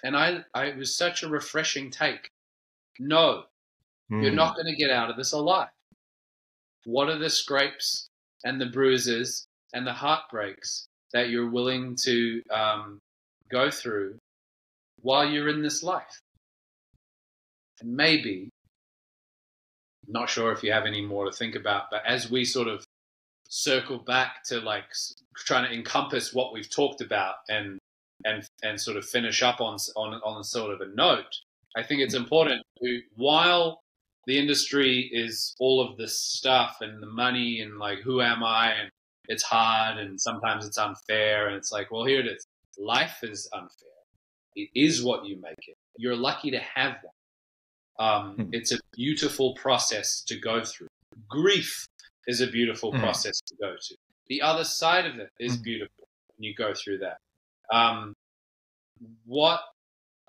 And it was such a refreshing take. No, you're Mm. not going to get out of this alive. What are the scrapes and the bruises and the heartbreaks that you're willing to go through while you're in this life? And maybe, not sure if you have any more to think about, but as we sort of circle back to like trying to encompass what we've talked about and sort of finish up on sort of a note, I think it's important to, while the industry is all of this stuff and the money and like, who am I? And it's hard and sometimes it's unfair. And it's like, well, here it is. Life is unfair. It is what you make it. You're lucky to have one. It's a beautiful process to go through. Grief is a beautiful process to go to. The other side of it is beautiful when you go through that. What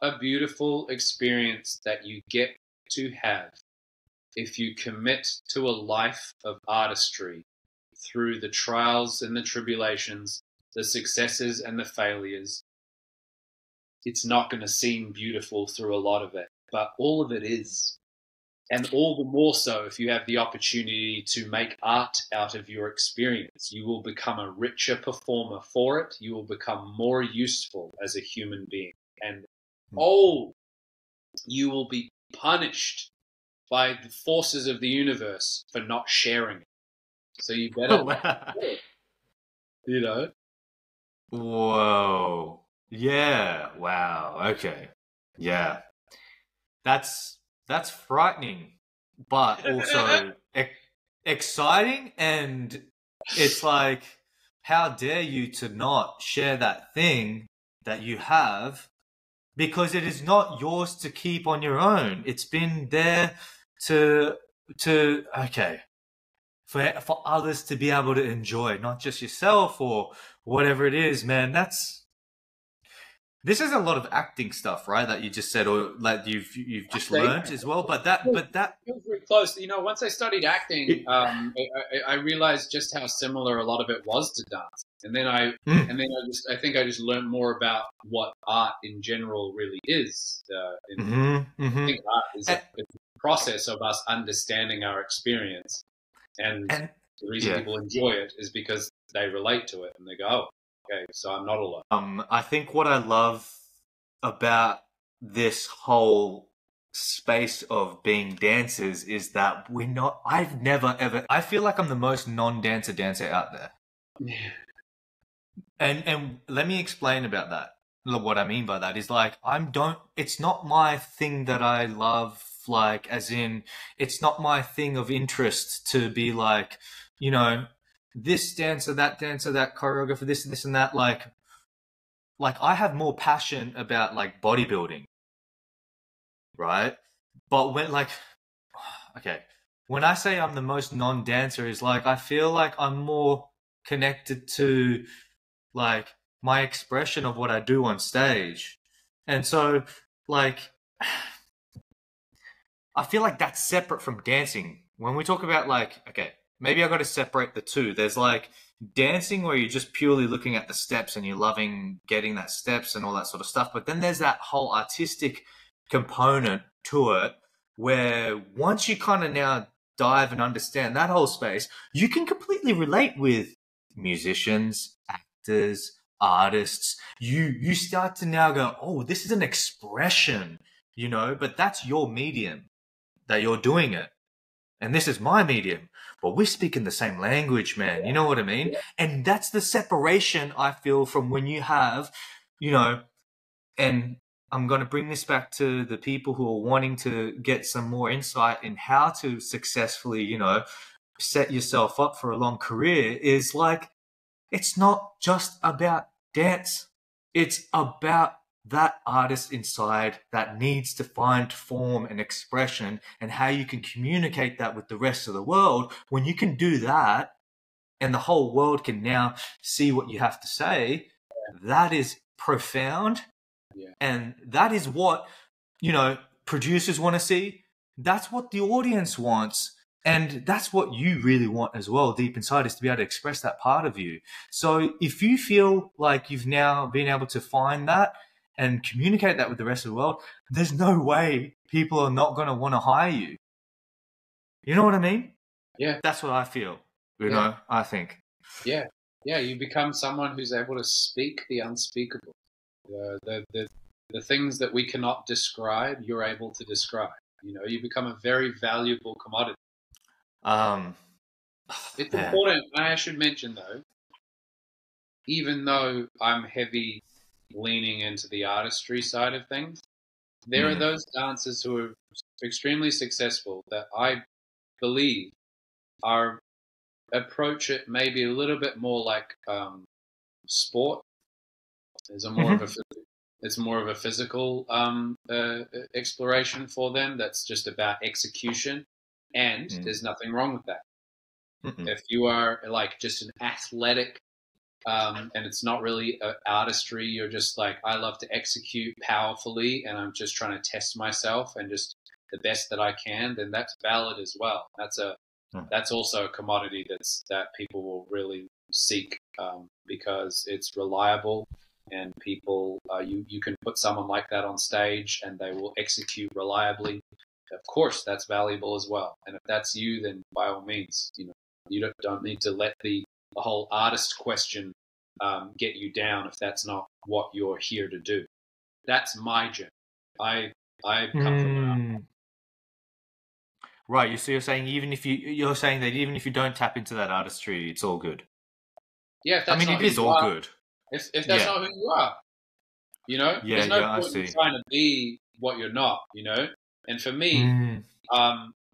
a beautiful experience that you get to have if you commit to a life of artistry through the trials and the tribulations, the successes and the failures. It's not going to seem beautiful through a lot of it, but all of it is. And all the more so if you have the opportunity to make art out of your experience. You will become a richer performer for it. You will become more useful as a human being. And you will be punished by the forces of the universe for not sharing it. So you better, you know. Whoa. Yeah. Wow. Okay. Yeah. That's frightening, but also exciting. And it's like, how dare you to not share that thing that you have, because it is not yours to keep on your own. It's been there for others to be able to enjoy, not just yourself or whatever it is, man. This is a lot of acting stuff, right? That you just said, or like you've just learned as well. But that feels very close. You know, once I studied acting, I realized just how similar a lot of it was to dance. And then I think I just learned more about what art in general really is. I think art is a process of us understanding our experience, and the reason people enjoy it is because they relate to it and they go, oh, okay, so I'm not alone. I think what I love about this whole space of being dancers is that I've never ever, I feel like I'm the most non-dancer dancer out there. Yeah. And let me explain about that. What I mean by that is like, it's not my thing that I love, like, as in, it's not my thing of interest to be like, you know, this dancer, that choreographer, this and that. Like I have more passion about like bodybuilding, right? But when I say I'm the most non-dancer, is like, I feel like I'm more connected to like my expression of what I do on stage. And so like, I feel like that's separate from dancing. When we talk about like, okay, maybe I got to separate the two. There's like dancing where you're just purely looking at the steps and you're loving getting that steps and all that sort of stuff. But then there's that whole artistic component to it where once you kind of now dive and understand that whole space, you can completely relate with musicians, actors, artists. You start to now go, oh, this is an expression, you know, but that's your medium that you're doing it. And this is my medium. But we're speaking the same language, man. You know what I mean? And that's the separation I feel from when you have, you know, and I'm going to bring this back to the people who are wanting to get some more insight in how to successfully, you know, set yourself up for a long career, is like, it's not just about dance. It's about that artist inside that needs to find form and expression, and how you can communicate that with the rest of the world. When you can do that and the whole world can now see what you have to say, that is profound. Yeah. And that is what, you know, producers want to see. That's what the audience wants. And that's what you really want as well, deep inside, is to be able to express that part of you. So if you feel like you've now been able to find that and communicate that with the rest of the world, there's no way people are not going to want to hire you. You know what I mean? Yeah. That's what I feel, you know, I think. Yeah. Yeah, you become someone who's able to speak the unspeakable. The things that we cannot describe, you're able to describe. You know, you become a very valuable commodity. Um, It's man. important. I should mention though, even though I'm heavy leaning into the artistry side of things, there are those dancers who are extremely successful that I believe are approach it maybe a little bit more like sport. There's it's more of a physical exploration for them. That's just about execution, and there's nothing wrong with that. If you are like just an athletic, and it's not really artistry, you're just like, I love to execute powerfully, and I'm just trying to test myself and just the best that I can, then that's valid as well. That's also a commodity that people will really seek, because it's reliable, and people you can put someone like that on stage and they will execute reliably. Of course, that's valuable as well. And if that's you, then by all means, you know, you don't need to let the whole artist question get you down if that's not what you're here to do. That's my journey. I come from right. So you're saying you're saying that even if you don't tap into that artistry, it's all good. Yeah, if that's it is all good. If that's not who you are, you know, there's no point in trying to be what you're not, you know. And for me,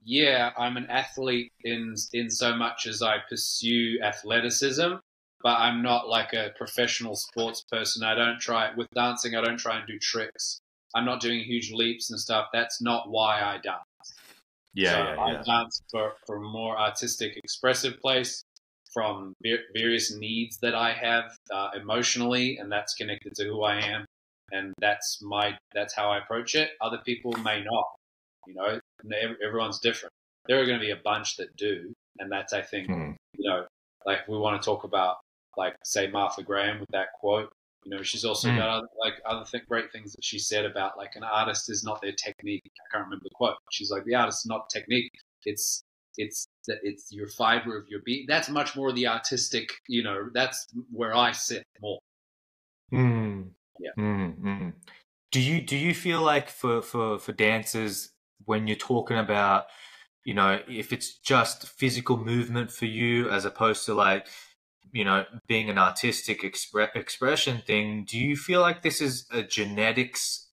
yeah, I'm an athlete in so much as I pursue athleticism, but I'm not like a professional sports person. I don't try with dancing. I don't try and do tricks. I'm not doing huge leaps and stuff. That's not why I dance. I dance for a more artistic, expressive place from various needs that I have emotionally, and that's connected to who I am, and that's how I approach it. Other people may not, you know. Everyone's different. There are going to be a bunch that do, and that's, I think, you know, like we want to talk about, like, say, Martha Graham with that quote. You know, she's also got other great things that she said about, like, an artist is not their technique. I can't remember the quote. She's like, the artist is not technique. It's your fiber of your beat. That's much more the artistic, you know, that's where I sit more. Yeah. Do you feel like for dancers, when you're talking about, you know, if it's just physical movement for you as opposed to, like, you know, being an artistic expression thing, do you feel like this is a genetics,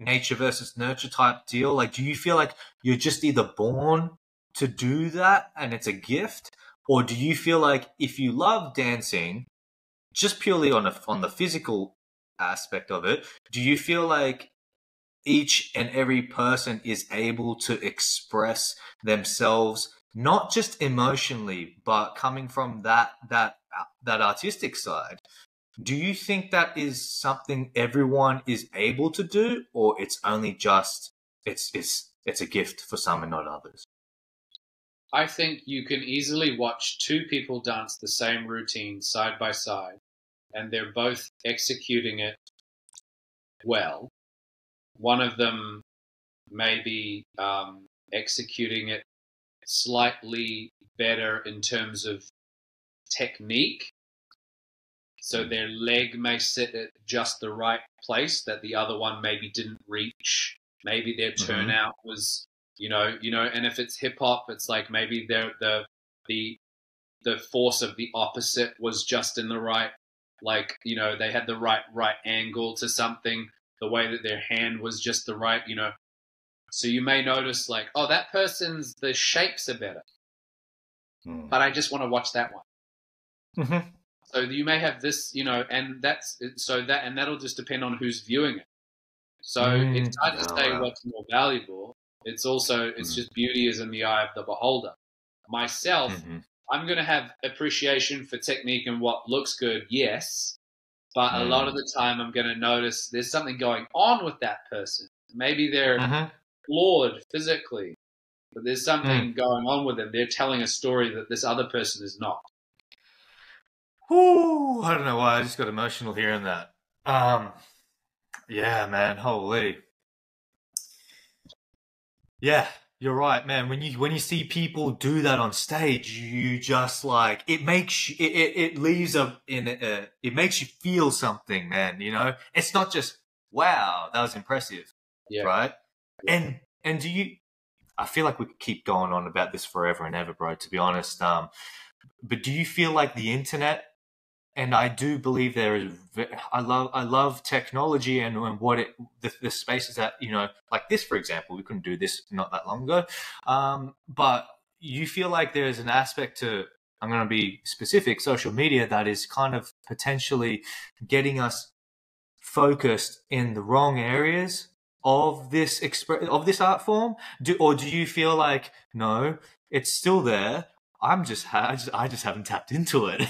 nature versus nurture type deal? Like, do you feel like you're just either born to do that and it's a gift, or do you feel like if you love dancing just purely on the physical aspect of it, do you feel like each and every person is able to express themselves not just emotionally but coming from that artistic side? Do you think that is something everyone is able to do, or it's only just it's a gift for some and not others? I think you can easily watch two people dance the same routine side by side, and they're both executing it well. One of them may be executing it slightly better in terms of technique. So their leg may sit at just the right place that the other one maybe didn't reach. Maybe their turnout was, you know, and if it's hip hop, it's like maybe the force of the opposite was just in the right, like, you know, they had the right angle to something, the way that their hand was just the right, you know. So you may notice, like, oh, that person's, the shapes are better, but I just want to watch that one. So you may have this, you know, and that'll just depend on who's viewing it. So it's hard to say what's more valuable. It's just beauty is in the eye of the beholder. Myself, I'm going to have appreciation for technique and what looks good, yes. But a lot of the time I'm going to notice there's something going on with that person. Maybe they're flawed physically, but there's something going on with them. They're telling a story that this other person is not. Ooh, I don't know why. I just got emotional hearing that. Yeah, man. Holy. Yeah, you're right, man. When you see people do that on stage, you just, like, it makes it leaves it makes you feel something, man. You know, it's not just wow, that was impressive, right? And and do you? I feel like we could keep going on about this forever and ever, bro. To be honest, but do you feel like the internet? And I do believe there is. I love technology and what the spaces that like this, for example. We couldn't do this not that long ago, but you feel like there's an aspect to. I'm going to be specific. Social media that is kind of potentially getting us focused in the wrong areas of this art form. Or do you feel like no, it's still there? I just haven't tapped into it.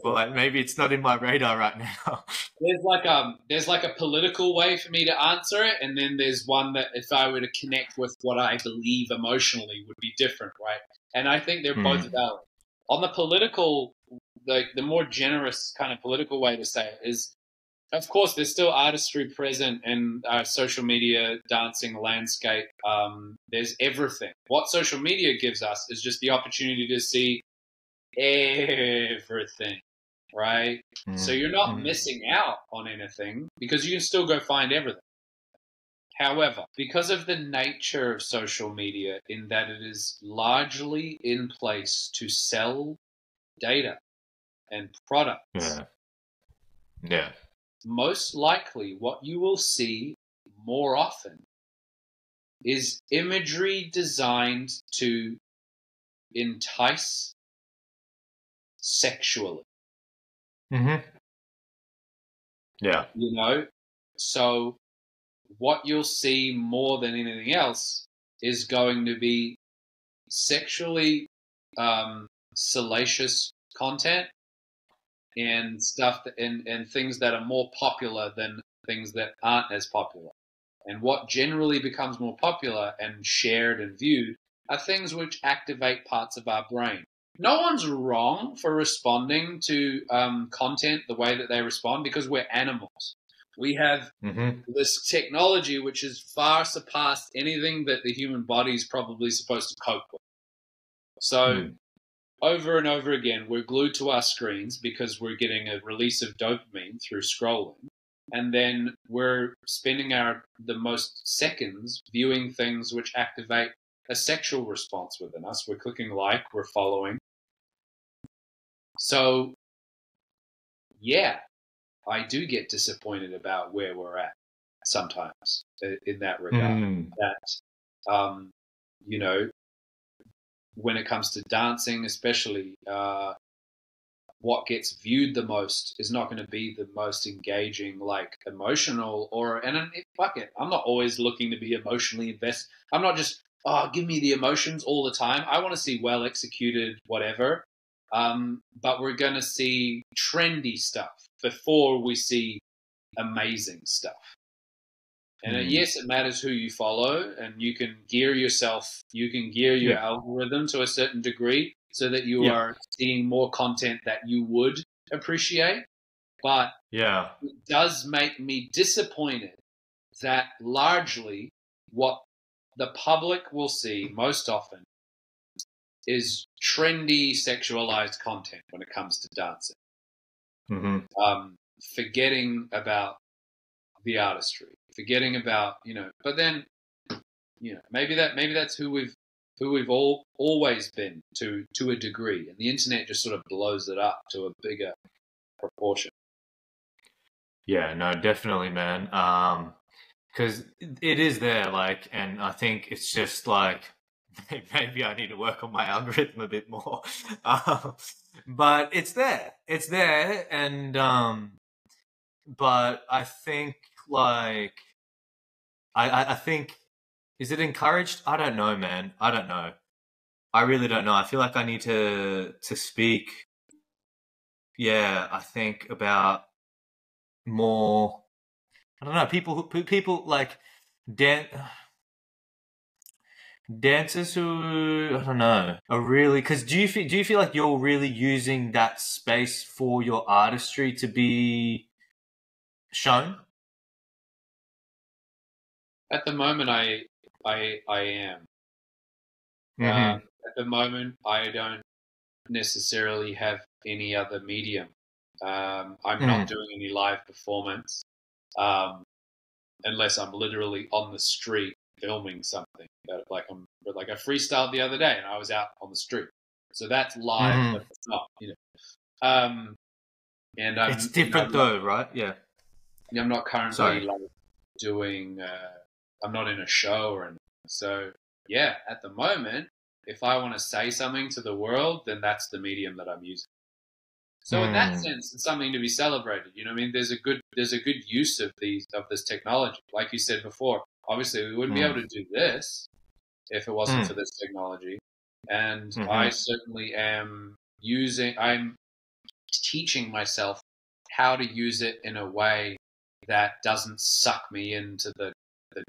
But maybe it's not in my radar right now. There's like a political way for me to answer it, and then there's one that if I were to connect with what I believe emotionally would be different, right? And I think they're both valid. On the political, like the more generous kind of political way to say it is, of course, there's still artistry present in our social media dancing landscape. There's everything. What social media gives us is just the opportunity to see everything, right? So you're not missing out on anything because you can still go find everything. However, because of the nature of social media in that it is largely in place to sell data and products, Yeah. most likely what you will see more often is imagery designed to entice sexually. Yeah. So what you'll see more than anything else is going to be sexually salacious content and stuff and things that are more popular than things that aren't as popular. And what generally becomes more popular and shared and viewed are things which activate parts of our brain. No one's wrong for responding to content the way that they respond because we're animals. We have this technology which has far surpassed anything that the human body is probably supposed to cope with. So over and over again, we're glued to our screens because we're getting a release of dopamine through scrolling. And then we're spending the most seconds viewing things which activate a sexual response within us. We're clicking like, we're following. So, yeah, I do get disappointed about where we're at sometimes in that regard. That, when it comes to dancing, especially, what gets viewed the most is not going to be the most engaging, like emotional fuck it. I'm not always looking to be emotionally invested. I'm not just, give me the emotions all the time. I want to see well executed, whatever. But we're going to see trendy stuff before we see amazing stuff. And yes, it matters who you follow, and you can gear your algorithm to a certain degree so that you are seeing more content that you would appreciate. But it does make me disappointed that largely what the public will see most often is trendy sexualized content when it comes to dancing. Forgetting about the artistry, forgetting about, but then, maybe that's who we've always been to a degree, and the internet just sort of blows it up to a bigger proportion. Yeah, no, definitely, man. Because it is there, like, and I think it's just like maybe I need to work on my algorithm a bit more. But it's there, and but I think like I think, is it encouraged? I don't know, man. I don't know. I really don't know. I feel like I need to speak. Yeah, I think about more. I don't know. People like dancers who, I don't know, are really, because do you feel like you're really using that space for your artistry to be shown? At the moment, I am. At the moment, I don't necessarily have any other medium. I'm not doing any live performance unless I'm literally on the street filming something that like I freestyled the other day and I was out on the street. So that's live, but it's not, you know. And it's different though, right? Yeah. I'm not currently like doing. I'm not in a show or anything. So yeah, at the moment, if I want to say something to the world, then that's the medium that I'm using. So in that sense, it's something to be celebrated. You know what I mean? There's a good use of this technology. Like you said before, obviously we wouldn't be able to do this if it wasn't for this technology. And I certainly I'm teaching myself how to use it in a way that doesn't suck me into the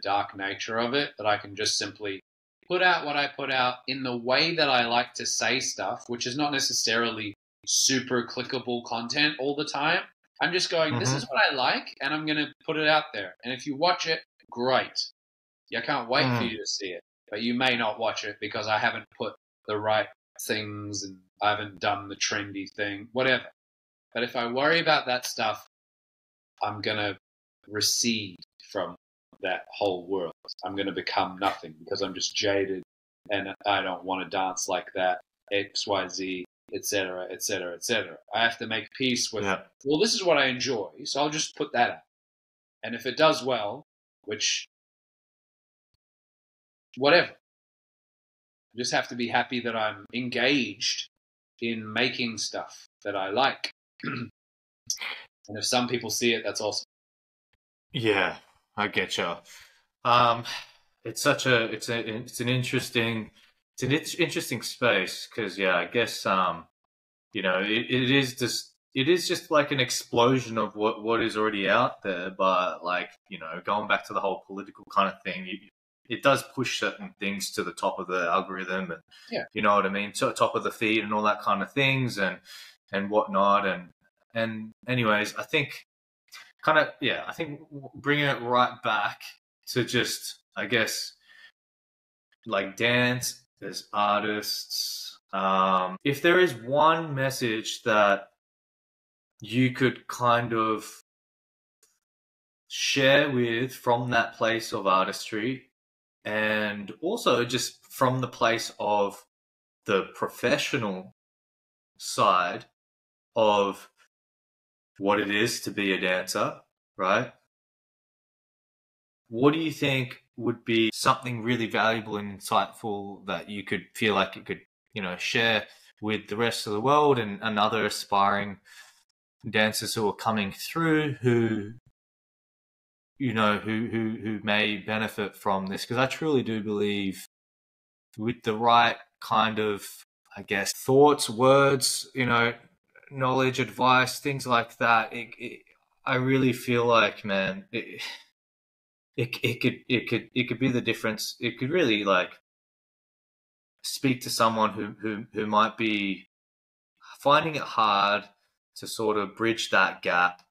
dark nature of it, that I can just simply put out what I put out in the way that I like to say stuff, which is not necessarily super clickable content all the time. I'm just going, this is what I like, and I'm going to put it out there. And if you watch it, great. I can't wait for you to see it. But you may not watch it because I haven't put the right things and I haven't done the trendy thing, whatever. But if I worry about that stuff, I'm going to recede from that whole world. I'm going to become nothing because I'm just jaded and I don't want to dance like that, X, Y, Z, etc., etc., etc. I have to make peace with, well, this is what I enjoy, so I'll just put that out. And if it does well, which, whatever, I just have to be happy that I'm engaged in making stuff that I like. And if some people see it, that's awesome. Yeah, I get you. It's an interesting space because I guess it is just like an explosion of what is already out there, but like going back to the whole political kind of thing, it does push certain things to the top of the algorithm, and you know what I mean, to top of the feed and all that kind of things and whatnot, and anyways, I think bringing it right back to just, I guess, like dance as artists, if there is one message that you could kind of share with from that place of artistry, and also just from the place of the professional side of what it is to be a dancer, right? What do you think would be something really valuable and insightful that you could feel like you could, share with the rest of the world and other aspiring dancers who are coming through who may benefit from this? Because I truly do believe with the right kind of, I guess, thoughts, words, knowledge, advice, things like that, I really feel like, man, it could be the difference. It could really like speak to someone who might be finding it hard to sort of bridge that gap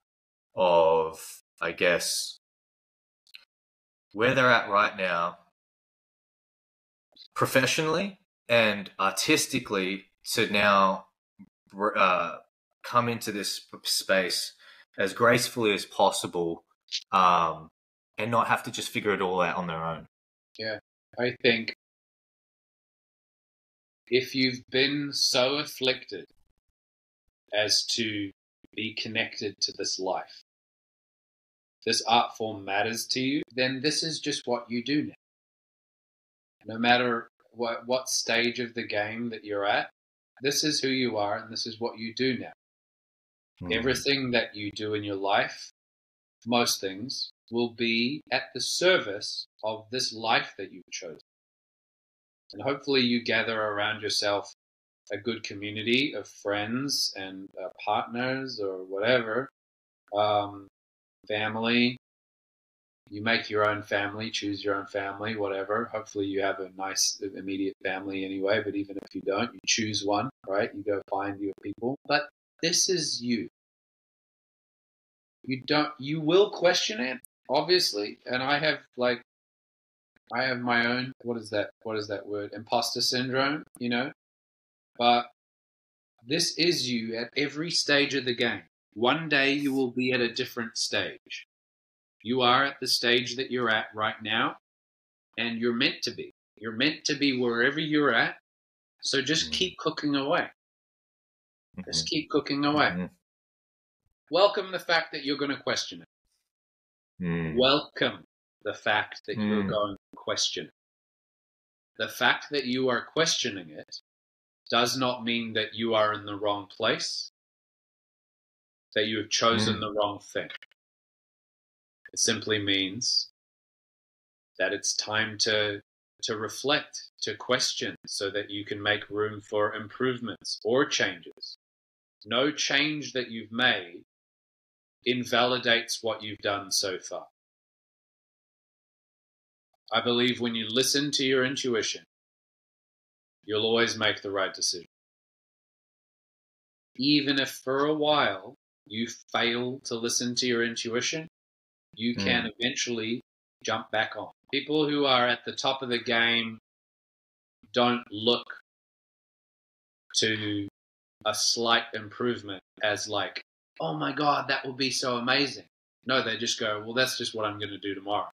of, I guess, where they're at right now professionally and artistically to now come into this space as gracefully as possible, and not have to just figure it all out on their own. Yeah, I think if you've been so afflicted as to be connected to this life, this art form matters to you, then this is just what you do now. No matter what stage of the game that you're at, this is who you are and this is what you do now. Everything that you do in your life, most things, will be at the service of this life that you've chosen. And hopefully you gather around yourself a good community of friends and partners or whatever, family. You make your own family, choose your own family, whatever. Hopefully you have a nice immediate family anyway, but even if you don't, you choose one, right? You go find your people. But this is you. You will question it, obviously. And I have my own, what is that word? Imposter syndrome, But this is you at every stage of the game. One day you will be at a different stage. You are at the stage that you're at right now. and you're meant to be. You're meant to be wherever you're at. So just keep cooking away. Just keep cooking away. Welcome the fact that you're going to question it. Welcome the fact that you're going to question it. The fact that you are questioning it does not mean that you are in the wrong place, that you have chosen the wrong thing. It simply means that it's time to reflect, to question, so that you can make room for improvements or changes. No change that you've made invalidates what you've done so far. I believe when you listen to your intuition, you'll always make the right decision. Even if for a while you fail to listen to your intuition, you can eventually jump back on. People who are at the top of the game don't look to a slight improvement as like, oh my God, that will be so amazing. No, they just go, well, that's just what I'm going to do tomorrow,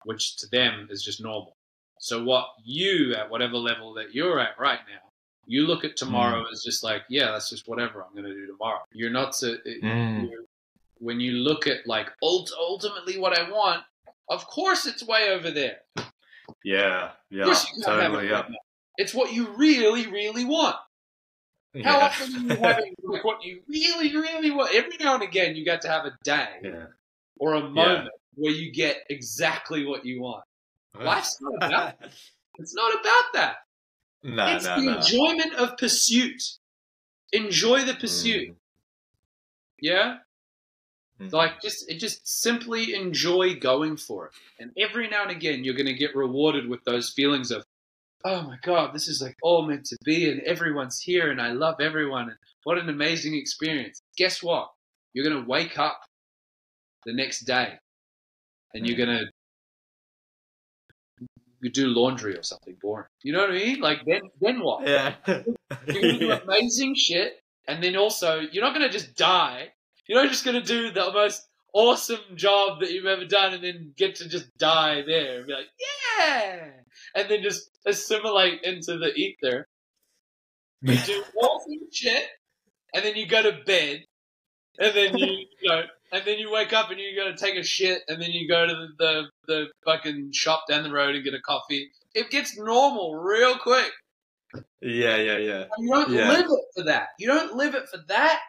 which to them is just normal. So what you, at whatever level that you're at right now, you look at tomorrow as just like, yeah, that's just whatever I'm going to do tomorrow. You're not so, when you look at like ultimately what I want, of course it's way over there. Yeah, totally, yeah. It's what you really, really want. How often are you having like what you really, really want? Every now and again, you get to have a day or a moment where you get exactly what you want. Life's not about that. It's not about that. It's the enjoyment of pursuit. Enjoy the pursuit. Yeah? Like, just simply enjoy going for it. And every now and again, you're going to get rewarded with those feelings of, oh my God, this is like all meant to be, and everyone's here, and I love everyone, and what an amazing experience. Guess what? You're going to wake up the next day, and you're going to do laundry or something boring. You know what I mean? Like, then what? Yeah. You're going to do amazing shit, and then also, you're not going to just die. You're not just going to do the most awesome job that you've ever done and then get to just die there and be like, yeah! And then just assimilate into the ether. You do awesome shit, and then you go to bed, and then and then you wake up and you go to take a shit, and then you go to the fucking shop down the road and get a coffee. It gets normal real quick. Yeah. You don't live it for that. You don't live it for that.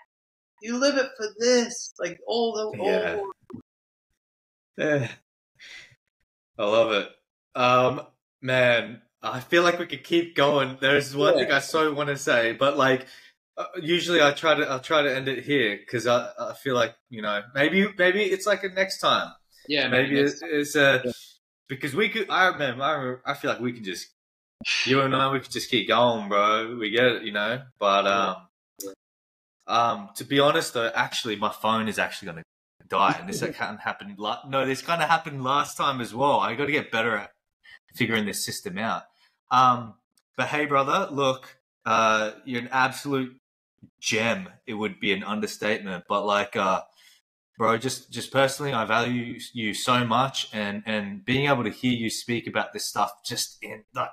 You live it for this. Like Yeah. I love it. Man, I feel like we could keep going. There's one thing I so want to say, but like, usually I'll try to end it here because I feel like, you know, maybe it's like a next time. Yeah, maybe it's because we could. I feel like we can just, you and I, we could just keep going, bro. We get it, you know. But to be honest though, actually, my phone is actually going to die, and this can't happen. This kind of happened last time as well. I got to get better at figuring this system out. But hey, brother, look, you're an absolute gem. It would be an understatement, but like, bro, just personally, I value you so much, and being able to hear you speak about this stuff, just in like,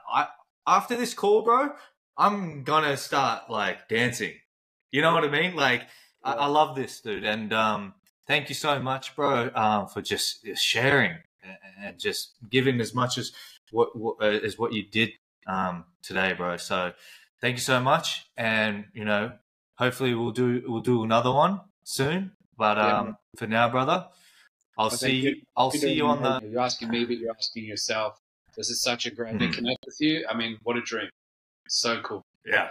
after this call, bro, I'm gonna start like dancing. You know what I mean? Like, I love this, dude, and thank you so much, bro, for just sharing and just giving as much as what you did today, bro. So thank you so much, and you know, hopefully we'll do another one soon. But for now, brother, I'll see you on the. You're asking me, but you're asking yourself. This is such a great to connect with you. I mean, what a dream! So cool. Yeah,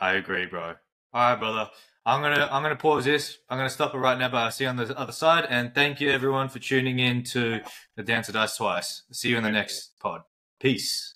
I agree, bro. All right, brother. I'm gonna pause this. I'm gonna stop it right now, but I'll see you on the other side. And thank you everyone for tuning in to the Dance or Dice Twice. See you in the next pod. Peace.